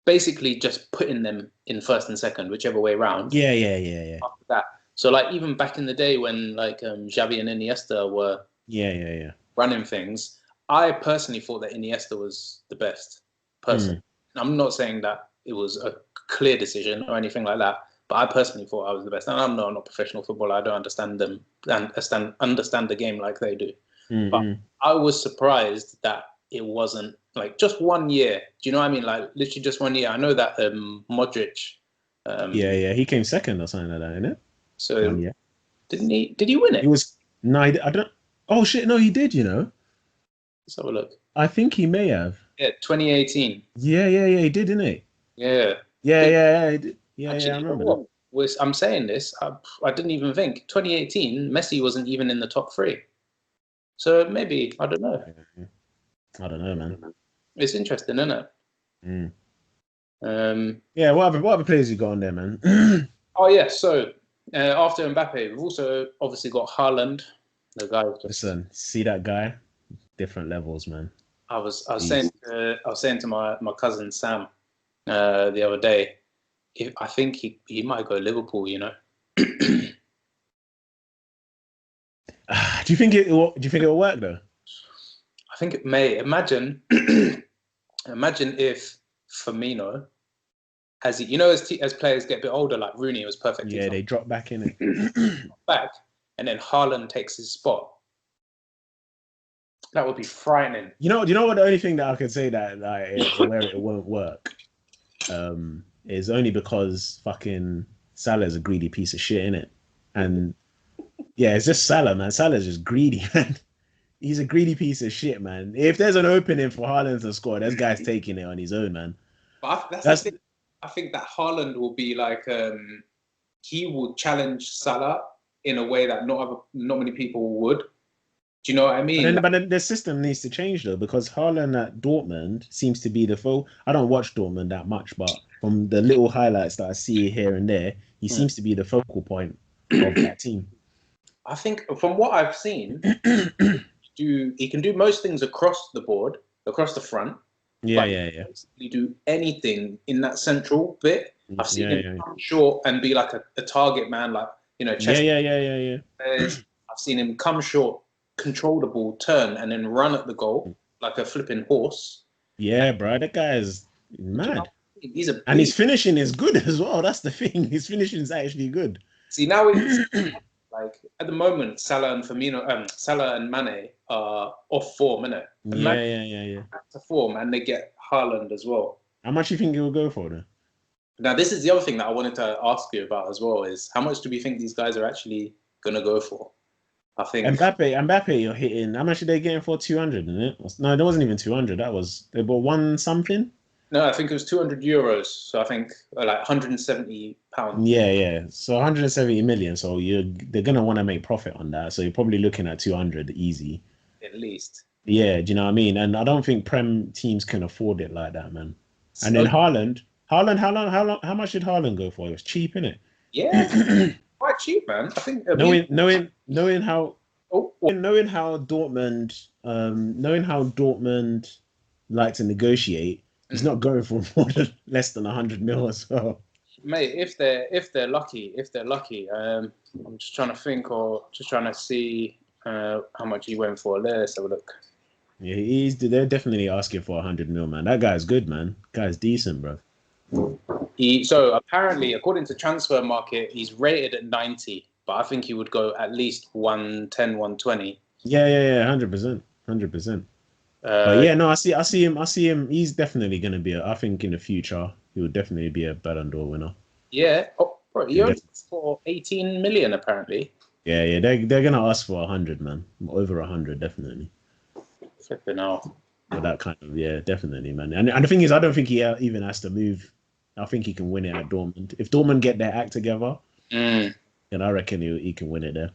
basically just putting them in first and second, whichever way round.
Yeah, yeah, yeah, yeah.
After that, so like even back in the day when like Xavi and Iniesta were
Yeah, yeah, yeah.
running things, I personally thought that Iniesta was the best person.
Mm.
I'm not saying that it was a clear decision or anything like that, but I personally thought I was the best. And I'm not a professional footballer. I don't understand them and understand the game like they do. But
Mm-mm.
I was surprised that it wasn't like just 1 year. Do you know what I mean? Like literally just 1 year. I know that Modric.
Yeah,
Um,
yeah. He came second or something like that, innit? One
so
year.
didn't he? Did he win
He
it?
was no, I don't. Oh shit, no, he did.
Let's have a look.
I think he may have.
Yeah, 2018.
Yeah, yeah, yeah. He did, didn't he?
Yeah.
Yeah,
Did,
yeah, yeah. He did. Yeah, yeah.
actually,
I
you know
remember that.
what? I'm saying this. I didn't even think 2018. Messi wasn't even in the top three. So maybe I don't know.
I don't know, man.
It's interesting, isn't it?
Mm.
Um,
Yeah, what other players you got on there, man?
oh yeah. So after Mbappe, we've also obviously got Haaland. The guy was just.
Listen, see that guy? Different levels, man.
Saying
Beast.
I was saying to my cousin Sam the other day. I think he might go Liverpool. You know.
Do you think it will work though?
I think it may. Imagine if Firmino, as players get a bit older, like Rooney was perfectly
Yeah,
fine,
they drop back in it.
back, and then Haaland takes his spot. That would be frightening.
You know what? The only thing that I could say that where it won't work, is only because fucking Salah's a greedy piece of shit, innit? And yeah, it's just Salah, man. Salah's just greedy, man. He's a greedy piece of shit, man. If there's an opening for Haaland to score, this guy's taking it on his own, man.
But that's the thing. I think that Haaland will be like he will challenge Salah in a way that not many people would. Do you know what I mean?
But then the system needs to change though, because Haaland at Dortmund seems to be the foe. I don't watch Dortmund that much, but from the little highlights that I see here and there, he seems to be the focal point of that team.
I think from what I've seen, he can do most things across the board, across the front.
Yeah.
Basically do anything in that central bit. I've seen him come short and be like a target man, like chest.
Yeah.
I've seen him come short, control the ball, turn, and then run at the goal like a flipping horse.
Yeah, bro, that guy is mad.
And
his finishing is good as well. That's the thing. His finishing is actually good.
See, now it's like at the moment, Salah and Mane are off form, innit?
Yeah.
Back to form, and they get Haaland as well.
How much do you think it will go for then?
Now, this is the other thing that I wanted to ask you about as well: is how much do we think these guys are actually going to go for? I think
Mbappe, you're hitting. How much are they getting for 200? Isn't it? No, there wasn't even 200. They bought one something.
No, I think it was 200 euros. So I think like 170 pounds.
Yeah. So 170 million. So they're gonna want to make profit on that. So you're probably looking at 200 easy.
At least.
Yeah, do you know what I mean? And I don't think Prem teams can afford it like that, man. And then Haaland, how much did Haaland go for? It was cheap, innit?
Yeah, quite cheap, man. I think
knowing how Dortmund like to negotiate, he's not going for less than 100 mil as well.
Mate, if they're lucky, I'm just trying to think or just trying to see how much he went for. Let's have a look.
Yeah, they're definitely asking for 100 mil, man. That guy's good, man. Guy's decent, bro.
So apparently, according to Transfer Market, he's rated at 90, but I think he would go at least 110, 120.
Yeah, 100%. But yeah, no, I see him. He's definitely going to be. I think in the future he will definitely be a Ballon d'Or winner.
Yeah. Oh, bro, he only for 18 million apparently.
Yeah. They're going to ask for 100, man. Over 100, definitely.
Flipping out.
But that kind of, yeah, definitely, man. And the thing is, I don't think he even has to move. I think he can win it at Dortmund. If Dortmund get their act together, then I reckon he can win it there,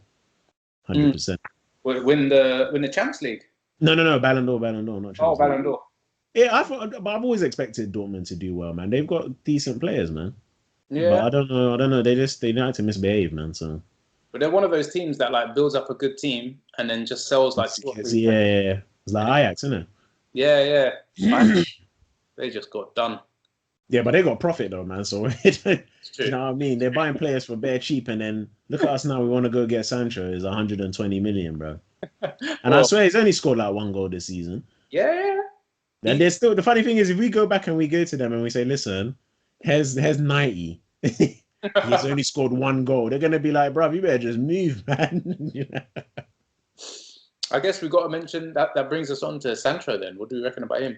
100%.
Win the Champions League.
No, Ballon d'Or, not Champions League.
Oh, Ballon d'Or.
Yeah, but I've always expected Dortmund to do well, man. They've got decent players, man.
Yeah.
But I don't know. They like to misbehave, man. So.
But they're one of those teams that like builds up a good team and then just sells like.
Yeah. It's like Ajax, isn't it?
Yeah. They just got done.
Yeah, but they got profit though, man. So you know what I mean? They're buying players for bare cheap, and then look at us now. We want to go get Sancho. It's 120 million, bro. And I swear he's only scored like one goal this season.
Yeah.
And there's still the funny thing is if we go back and we go to them and we say, listen, here's 90. He's only scored one goal. They're gonna be like, bro, you better just move, man.
I guess we've got to mention that brings us on to Sancho then. What do you reckon about him?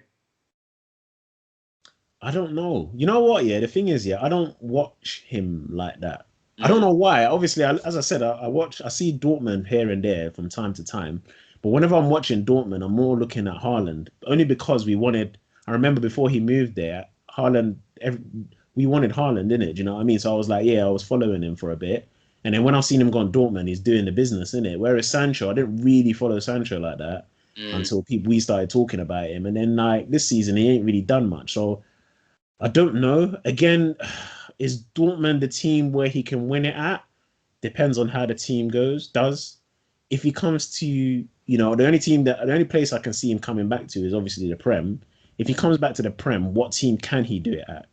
I don't know. You know what? Yeah, the thing is, I don't watch him like that. I don't know why. Obviously, as I said, I see Dortmund here and there from time to time. But whenever I'm watching Dortmund, I'm more looking at Haaland. Only because I remember before he moved there, we wanted Haaland, didn't it? Do you know what I mean? So I was like, I was following him for a bit. And then when I've seen him go on Dortmund, he's doing the business, innit? Whereas Sancho, I didn't really follow Sancho like that until we started talking about him. And then like this season, he ain't really done much. So I don't know. Again, is Dortmund the team where he can win it at? Depends on how the team does. If he comes to, the only place I can see him coming back to is obviously the Prem. If he comes back to the Prem, what team can he do it at?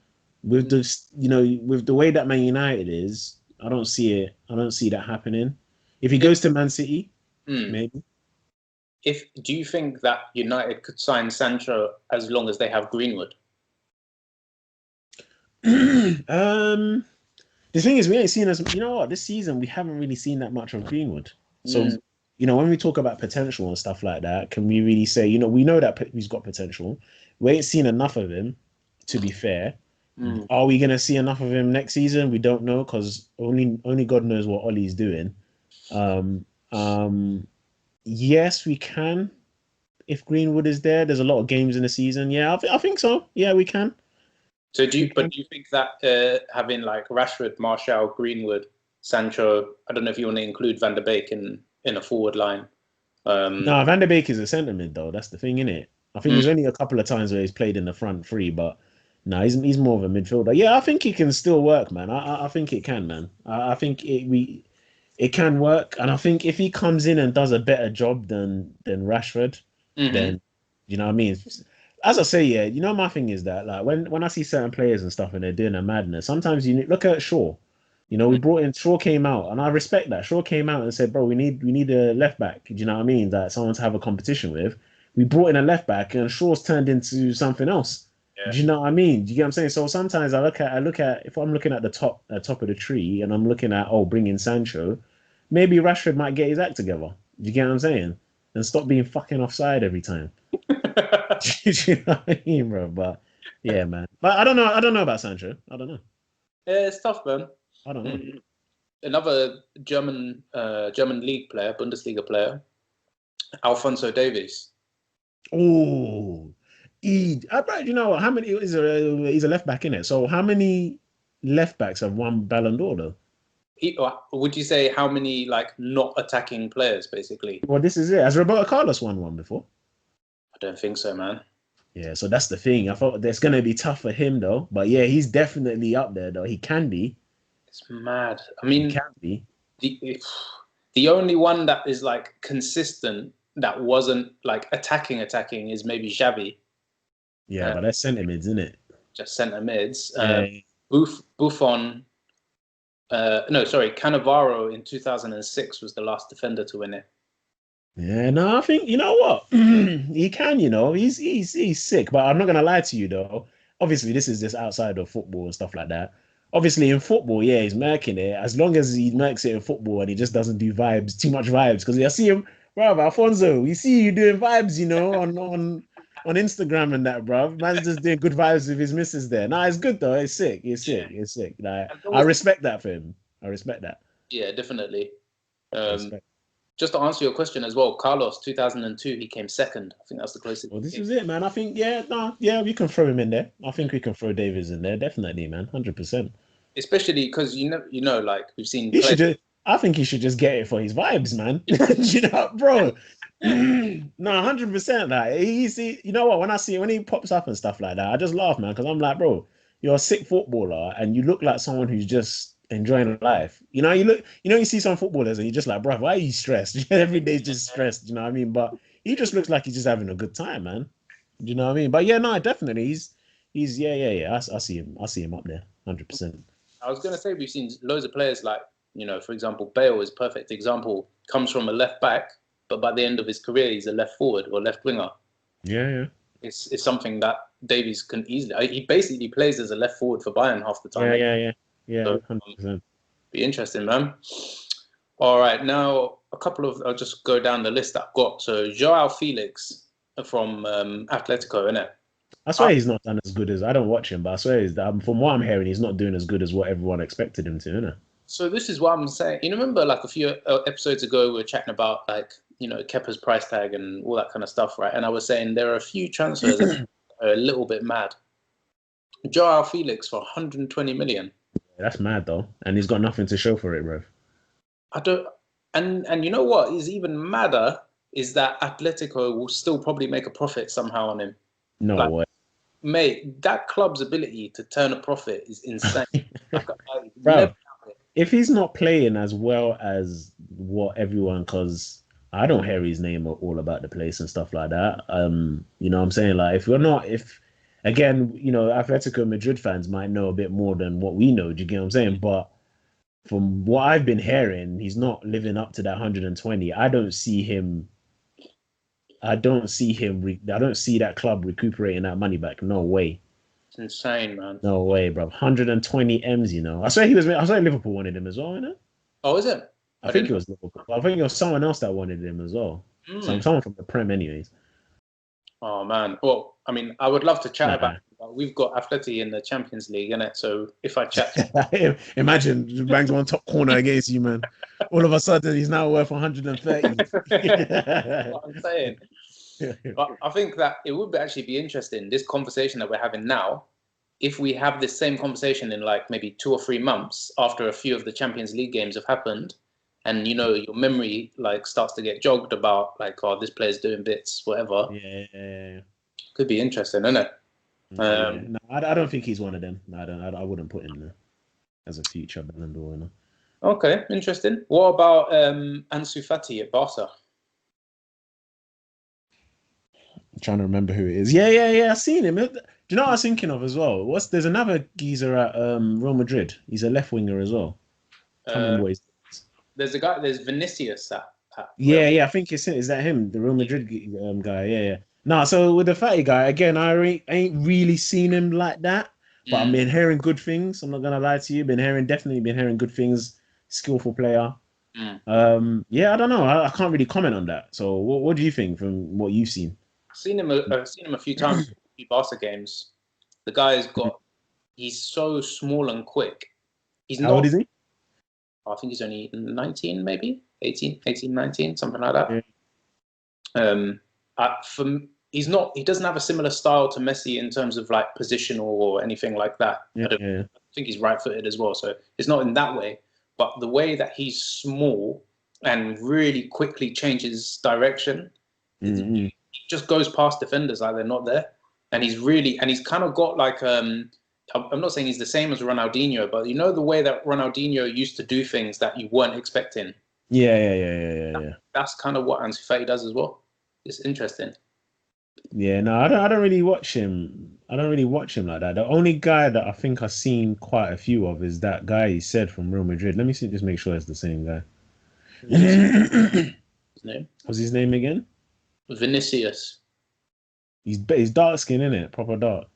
With with the way that Man United is, I don't see it. I don't see that happening. If he goes to Man City, maybe.
Do you think that United could sign Sancho as long as they have Greenwood?
The thing is, we ain't seen this season we haven't really seen that much of Greenwood. So when we talk about potential and stuff like that, can we really say, we know that he's got potential. We ain't seen enough of him, to be fair.
Mm.
Are we gonna see enough of him next season? We don't know because only God knows what Ollie's doing. Um, um, yes, we can. If Greenwood is there, there's a lot of games in the season. Yeah, I think so. Yeah, we can.
So
We can.
do you think that having like Rashford, Martial, Greenwood, Sancho, I don't know if you want to include Van der Beek in a forward line.
No, Van der Beek is a centre mid though. That's the thing, isn't it? I think
Mm,
there's only a couple of times where he's played in the front three, but no, he's more of a midfielder. Yeah, I think he can still work, man. I think it can, man. I think it can work, and I think if he comes in and does a better job than Rashford,
hmm
then you know what I mean. As I say, yeah, my thing is that like when I see certain players and stuff and they're doing a madness, sometimes look at Shaw. We brought in Shaw came out, and I respect that. Shaw came out and said, "Bro, we need a left back." Do you know what I mean? That someone to have a competition with. We brought in a left back, and Shaw's turned into something else.
Yeah.
Do you know what I mean? Do you get what I'm saying? So sometimes I look at if I'm looking at the top of the tree, and I'm looking at bringing Sancho, maybe Rashford might get his act together. Do you get what I'm saying? And stop being fucking offside every time. Do you know what I mean, bro? But yeah, man. But I don't know. I don't know about Sancho. I don't know.
Yeah, it's tough, man.
I don't know.
Mm. Another German league player, Bundesliga player, Alfonso Davies.
Oh, you know what? How many he's a left back in it? So how many left backs have won Ballon d'Or though?
Would you say how many like not attacking players, basically?
Well, this is it. Has Roberto Carlos won one before?
I don't think so, man.
Yeah, so that's the thing. I thought that's gonna be tough for him though. But yeah, he's definitely up there though. He can be.
It's mad. I
He
mean,
can be.
the only one that is like consistent that wasn't like attacking is maybe Xavi,
Yeah, but that's centre mids, isn't it?
just centre mids.
Yeah.
Buffon, no, sorry, Cannavaro in 2006 was the last defender to win it.
Yeah, no, I think you know what he can. He's sick, but I'm not gonna lie to you though. Obviously, this is just outside of football and stuff like that. Obviously, in football, yeah, he's merking it. As long as he merks it in football and he just doesn't do too much vibes. Because I see him, bro, Alfonso, we see you doing vibes, on Instagram and that, bro. Man's just doing good vibes with his missus there. Nah, it's good though. It's sick. It's sick. It's sick. Like, I respect that for him. I respect that.
Yeah, definitely.
I respect.
Just to answer your question as well, Carlos, 2002, he came second. I think that's the closest.
Well, this is it, man. I think, we can throw him in there. I think we can throw Davies in there, definitely, man, 100%.
Especially because like we've seen.
I think he should just get it for his vibes, man. Bro. No, 100%. Like you know what? When he pops up and stuff like that, I just laugh, man, because I'm like, bro, you're a sick footballer, and you look like someone who's just enjoying life. You see some footballers, and you're just like, bro, why are you stressed? Every day's just stressed. You know what I mean? But he just looks like he's just having a good time, man. You know what I mean? But yeah, no, definitely, he's yeah. I see him. I see him up there, 100%.
I was gonna say we've seen loads of players like, for example, Bale is a perfect example. Comes from a left back, but by the end of his career, he's a left forward or left winger.
Yeah.
It's something that Davies can easily. He basically plays as a left forward for Bayern half the time.
Yeah.
So,
100%.
Be interesting, man. All right, now I'll just go down the list that I've got. So Joao Felix from Atletico, innit?
I swear he's not done as good as I don't watch him, but I swear from what I'm hearing, he's not doing as good as what everyone expected him to, innit?
So this is what I'm saying. You remember like a few episodes ago, we were chatting about like, Kepa's price tag and all that kind of stuff, right? And I was saying there are a few transfers that are a little bit mad. Joao Felix for 120 million.
That's mad though, and he's got nothing to show for it, bro.
I don't, and you know what is even madder is that Atletico will still probably make a profit somehow on him.
No way.
Mate, that club's ability to turn a profit is insane.
Bro, if he's not playing as well as what everyone, because I don't hear his name all about the place and stuff like that. You know what I'm saying? Like, again, Atletico Madrid fans might know a bit more than what we know. Do you get what I'm saying? But from what I've been hearing, he's not living up to that 120. I don't see that club recuperating that money back. No way.
It's insane, man.
No way, bro. 120 M's, I swear Liverpool wanted him as well, innit?
Oh, is it?
I think it was Liverpool. I think it was someone else that wanted him as well. Someone from the Prem, anyways.
Oh man. Well, I mean, I would love to chat
Nah.
about it, but we've got Atleti in the Champions League, innit? So if I chat,
Imagine the Bank's one top corner against you, man. All of a sudden, he's now worth 130.
what I'm saying. But I think that it would actually be interesting, this conversation that we're having now, if we have this same conversation in like maybe 2 or 3 months after a few of the Champions League games have happened, and your memory like starts to get jogged about like, oh, this player's doing bits, whatever.
Yeah.
Could be interesting, isn't it?
No, I don't think he's one of them. No, I wouldn't put him there as a future Ballon d'Or winner.
Okay, interesting. What about Ansu Fati at Barca?
I'm trying to remember who it is. Yeah. I've seen him. Do you know what I was thinking of as well? There's another geezer at Real Madrid. He's a left winger as well. Can't remember what he's.
There's Vinicius at
Yeah. I think is that him, the Real Madrid guy? Yeah. No, so with the Fatty guy again, I ain't really seen him like that, but I've been hearing good things. I'm not gonna lie to you. Definitely been hearing good things. Skillful player. Yeah, I don't know. I can't really comment on that. So, what do you think from what you've seen?
I've seen him a few times in a few Barca games. The guy's he's so small and quick.
How old is he?
I think he's only 19, maybe 18, 19, something like that. Yeah. He doesn't have a similar style to Messi in terms of like positional or anything like that.
Yeah.
I think he's right-footed as well, so it's not in that way. But the way that he's small and really quickly changes direction, he just goes past defenders like they're not there. And he's kind of got like I'm not saying he's the same as Ronaldinho, but the way that Ronaldinho used to do things that you weren't expecting.
Yeah.
That's kind of what Ansu Fati does as well. It's interesting.
Yeah, no, I don't really watch him. I don't really watch him like that. The only guy that I think I've seen quite a few of is that guy he said from Real Madrid. Let me see, just make sure it's the same guy.
His name?
What's his name again?
Vinicius.
He's dark skin, isn't it? Proper dark.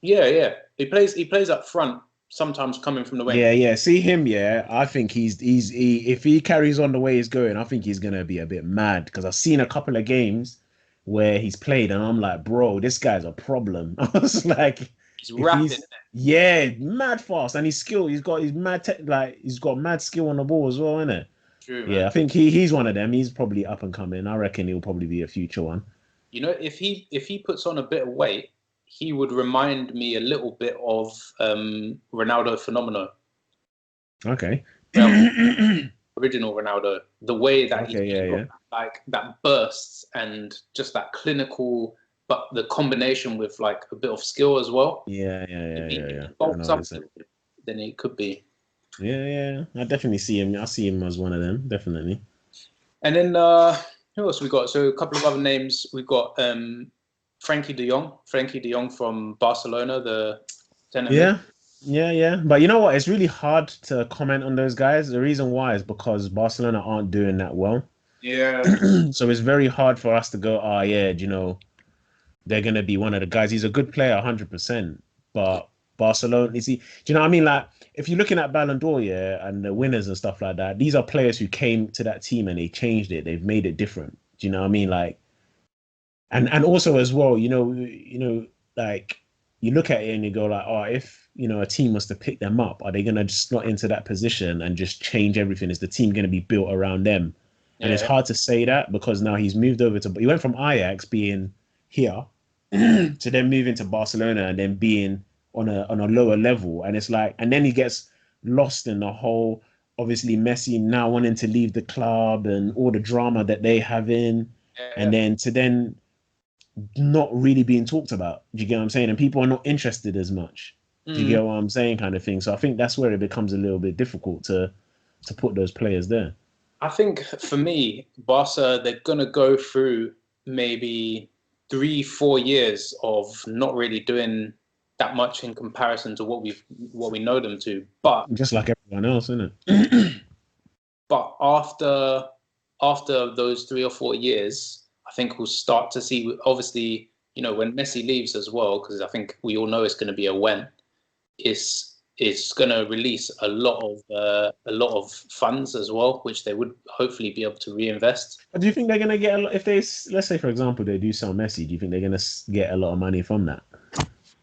Yeah. He plays up front, sometimes coming from the wing.
Yeah. See him, yeah. I think if he carries on the way he's going, I think he's gonna be a bit mad because I've seen a couple of games where he's played, and I'm like, bro, this guy's a problem. I was like,
he's rapid.
Yeah, mad fast, and he's skilled. He's got he's got mad skill on the ball as well, isn't it?
True,
man. Yeah, I think he's one of them. He's probably up and coming. I reckon he'll probably be a future one.
If he puts on a bit of weight, he would remind me a little bit of Ronaldo Fenomeno.
Okay.
Original Ronaldo, the way that
got,
like that bursts and just that clinical, but the combination with like a bit of skill as well.
Yeah.
Then it could be.
Yeah. I definitely see him. I see him as one of them, definitely.
And then who else we got? So a couple of other names. We've got Frankie de Jong from Barcelona, the tenor.
Yeah. But you know what? It's really hard to comment on those guys. The reason why is because Barcelona aren't doing that well.
Yeah.
So it's very hard for us to go, they're going to be one of the guys. He's a good player, 100%. But Barcelona, do you know what I mean? Like, if you're looking at Ballon d'Or, and the winners and stuff like that, these are players who came to that team and they changed it. They've made it different. Do you know what I mean? Like, and also as well, like, you look at it and you go like, if a team was to pick them up, are they going to just slot into that position and just change everything? Is the team going to be built around them? And it's hard to say that because now he's moved over he went from Ajax being here to then moving to Barcelona and then being on a lower level. And it's like, and then he gets lost in the whole, obviously Messi now wanting to leave the club and all the drama that they have in, and then not really being talked about. Do you get what I'm saying? And people are not interested as much. Do you get what I'm saying, kind of thing? So I think that's where it becomes a little bit difficult to put those players there.
I think for me, Barca, they're gonna go through maybe 3-4 years of not really doing that much in comparison to what we know them to. But
just like everyone else, isn't it?
But after those 3 or 4 years, I think we'll start to see. Obviously, when Messi leaves as well, because I think we all know it's going to be a when. is going to release a lot of funds as well, which they would hopefully be able to reinvest.
But do you think they're gonna get a lot if they, let's say for example, they do sell Messi? Do you think they're gonna get a lot of money from that?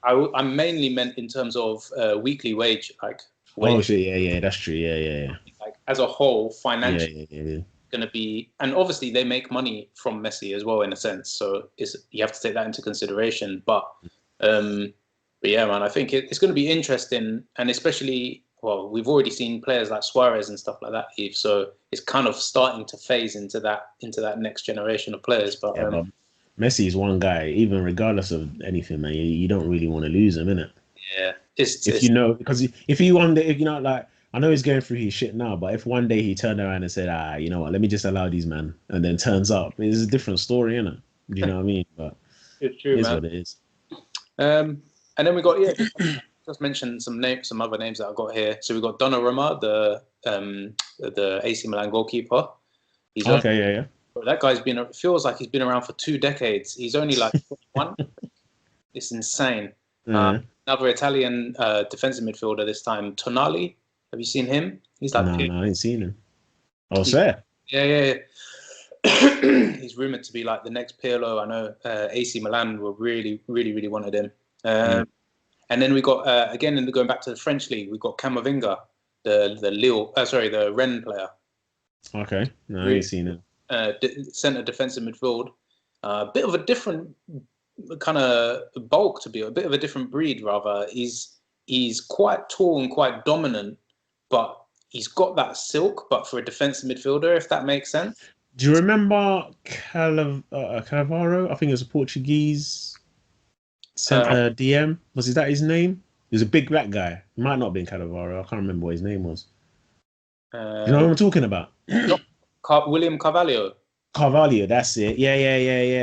I mainly meant in terms of weekly wage, like
Oh
wage,
shit, yeah, that's true. Yeah.
like as a whole, financially
Yeah.
going to be, and obviously they make money from Messi as well in a sense, so you have to take that into consideration. But yeah, man, I think it's going to be interesting, and especially, well, we've already seen players like Suarez and stuff like that leave, so it's kind of starting to phase into that next generation of players. But
Yeah, but Messi is one guy, even regardless of anything, man. You don't really want to lose him, innit?
yeah,
If you know, because if he one day, if you know, like I know he's going through his shit now, but if one day he turned around and said, you know what, let me just allow these man, and then turns up, it's a different story, innit? Do you know what I mean? But
it's true,
it is
man.
what it is.
And then we got just mention some other names that I got here. So we got Donnarumma, the AC Milan goalkeeper. He's
Okay,
that guy's feels like he's been around for 2 decades. He's only like 21. It's insane.
yeah.
Another Italian defensive midfielder this time, Tonali. Have you seen him? He's like
No, I ain't seen him. Oh,
He's-
fair.
yeah. He's rumored to be like the next Pirlo. I know AC Milan were really wanted him. And then we got again going back to the French league, we got Camavinga, the Rennes player.
Okay, no, I ain't seen him.
Centre defensive midfield. A bit of a different kind of bulk to be a bit of a different breed rather. He's quite tall and quite dominant, but he's got that silk, but for a defensive midfielder, if that makes sense.
Do you remember Cannavaro? I think it was a Portuguese DM. Was that his name? He was a big black guy. It might not have been Cannavaro. I can't remember what his name was. You know what I'm talking about?
William Carvalho.
Carvalho, that's it. Yeah.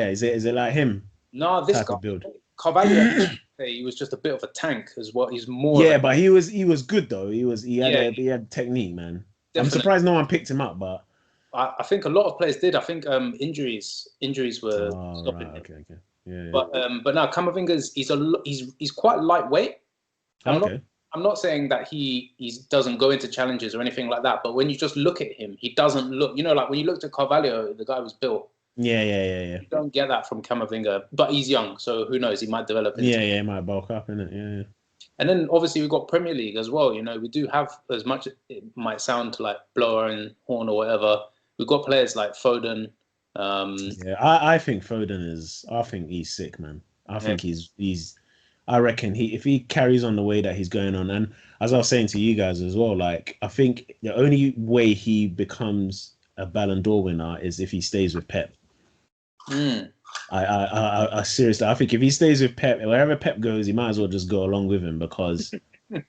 Is it like him?
No, this guy,
build.
Carvalho, he was just a bit of a tank as well. He's more.
Yeah, but he was good though. He had technique, man. Definitely. I'm surprised no one picked him up, but
I think a lot of players did. I think injuries were stopping him.
Okay. Yeah.
But now Camavinga's he's quite lightweight. I'm not saying that he doesn't go into challenges or anything like that. But when you just look at him, he doesn't look. You know, like when you looked at Carvalho, the guy was built.
Yeah.
You don't get that from Camavinga, but he's young, so who knows? He might develop.
He might bulk up, innit? Yeah.
And then obviously we've got Premier League as well. You know, we do have, as much it might sound like blower and horn or whatever, we've got players like Foden.
I think Foden I think he's sick, man. I think I reckon if he carries on the way that he's going on, and as I was saying to you guys as well, like I think the only way he becomes a Ballon d'Or winner is if he stays with Pep. I seriously, I think if he stays with Pep, wherever Pep goes, he might as well just go along with him because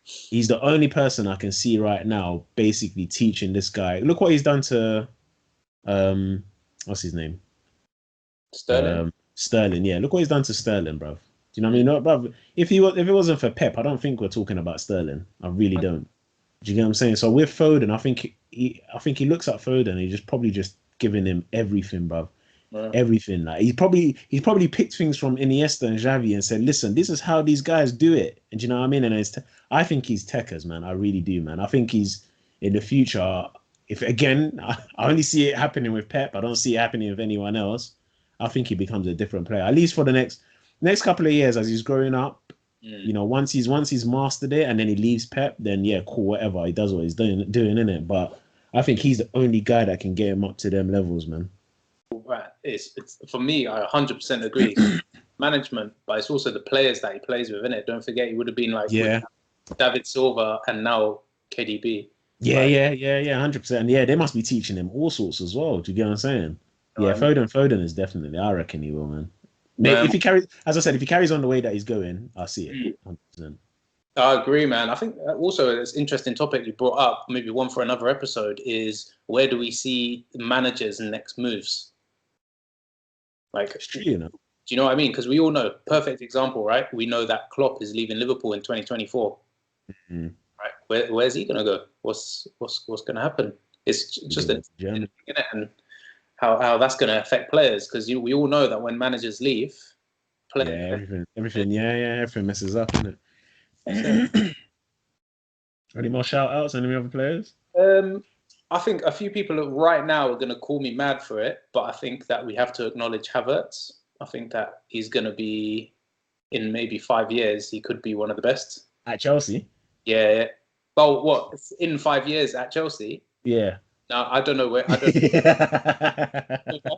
he's the only person I can see right now basically teaching this guy. Look what he's done to, what's his name?
Sterling.
Sterling, yeah. Look what he's done to Sterling, bruv. Do you know what I mean? No, bruv, if it wasn't for Pep, I don't think we're talking about Sterling. I really don't. Do you get what I'm saying? So with Foden, I think he looks at Foden and he's probably just giving him everything, bruv. Yeah. Everything. Like he's probably picked things from Iniesta and Xavi and said, "Listen, this is how these guys do it." And do you know what I mean? And I think he's techers, man. I really do, man. I think he's in the future. If again, I only see it happening with Pep. I don't see it happening with anyone else. I think he becomes a different player, at least for the next couple of years as he's growing up. You know, once he's mastered it and then he leaves Pep, then yeah, cool, whatever. He does what he's doing in it. But I think he's the only guy that can get him up to them levels, man.
Right. It's for me, I 100% agree. Management, but it's also the players that he plays with, innit? Don't forget, he would have been like David Silva and now KDB.
Yeah, 100%. Yeah, they must be teaching him all sorts as well. Do you get what I'm saying? Yeah, Foden is definitely. I reckon he will, man. If he carries, as I said, if he carries on the way that he's going, I see it. 100%.
I agree, man. I think also it's an interesting topic you brought up, maybe one for another episode, is where do we see managers' next moves? Like,
it's true, you know.
Do you know what I mean? Because we all know, perfect example, right? We know that Klopp is leaving Liverpool in 2024.
Mm-hmm.
Right? Where's he gonna go? What's gonna happen? It's just and how that's gonna affect players, because we all know that when managers leave,
everything messes up, isn't it? Any more shout outs? Any other players?
I think a few people right now are going to call me mad for it, but I think that we have to acknowledge Havertz. I think that he's going to be, in maybe 5 years, he could be one of the best.
At Chelsea?
Yeah. Well, what? In 5 years at Chelsea?
Yeah.
No, I don't know where. I don't know.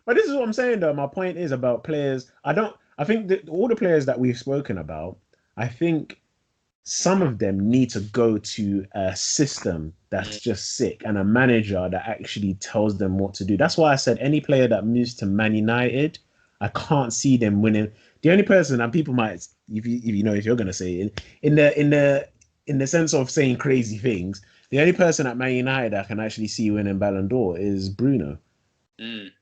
But this is what I'm saying though. My point is about players. I think that all the players that we've spoken about, I think some of them need to go to a system that's just sick and a manager that actually tells them what to do. That's why I said any player that moves to Man United, I can't see them winning. The only person, and people might, if you're gonna say it, in the sense of saying crazy things, the only person at Man United I can actually see winning Ballon d'Or is Bruno.
Mm.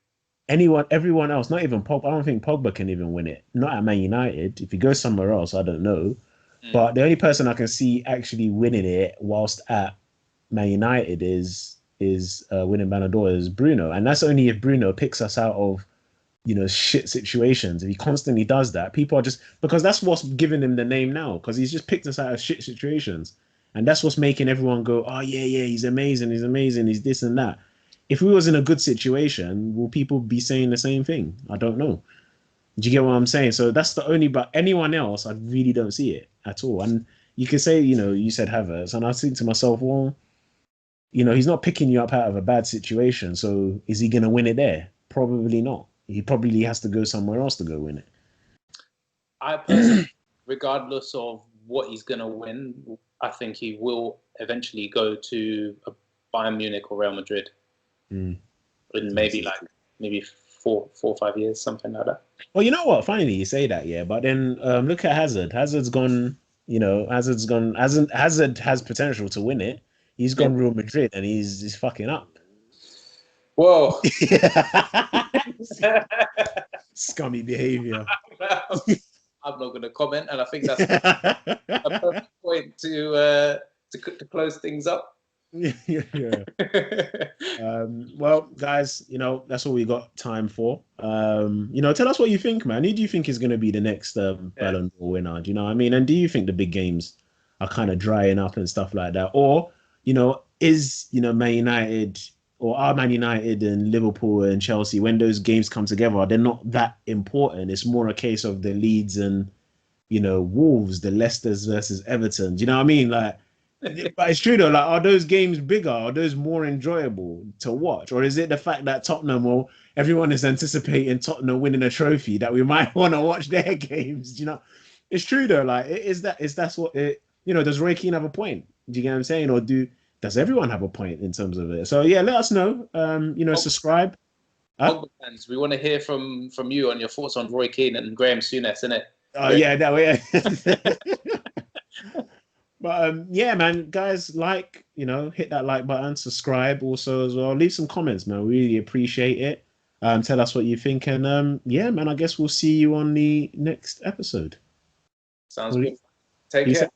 Everyone else, not even Pogba. I don't think Pogba can even win it. Not at Man United. If he goes somewhere else, I don't know. But the only person I can see actually winning it whilst at Man United is winning Ballon d'Or is Bruno, and that's only if Bruno picks us out of shit situations. If he constantly does that, people are just because that's what's giving him the name now because he's just picked us out of shit situations, and that's what's making everyone go, oh yeah, he's amazing, he's this and that. If we was in a good situation, will people be saying the same thing? I don't know. Do you get what I'm saying? So that's the only, but anyone else, I really don't see it at all. And you can say, you said Havertz, and I think to myself, well, he's not picking you up out of a bad situation. So is he going to win it there? Probably not. He probably has to go somewhere else to go win it.
I personally, regardless of what he's going to win, I think he will eventually go to a Bayern Munich or Real Madrid. In maybe 4 or 5 years, something like that.
Well, you know what? Finally, you say that, yeah. But then look at Hazard. Hazard has potential to win it. He's gone Real Madrid and he's fucking up.
Whoa.
Scummy behavior.
I'm not going to comment, and I think that's a perfect point to close things up.
Yeah. Well, guys, that's all we got time for. Tell us what you think, man. Who do you think is going to be the next Ballon d'Or winner? Do you know what I mean? And do you think the big games are kind of drying up and stuff like that? Or, is, Man United or are Man United and Liverpool and Chelsea, when those games come together, they're not that important. It's more a case of the Leeds and, Wolves, the Leicesters versus Everton. Do you know what I mean? Like, but it's true though. Like, are those games bigger? Are those more enjoyable to watch, or is it the fact that Tottenham, everyone is anticipating Tottenham winning a trophy that we might want to watch their games? You know, it's true though. Like, that's what it. Does Roy Keane have a point? Do you get what I'm saying, or does everyone have a point in terms of it? So yeah, let us know. Subscribe.
Fans, we want to hear from you on your thoughts on Roy Keane and Graham Souness, innit?
Oh yeah, that way. But yeah, man, guys, hit that like button, subscribe also as well. Leave some comments, man. We really appreciate it. Tell us what you think, and yeah, man, I guess we'll see you on the next episode.
Sounds good. Take care.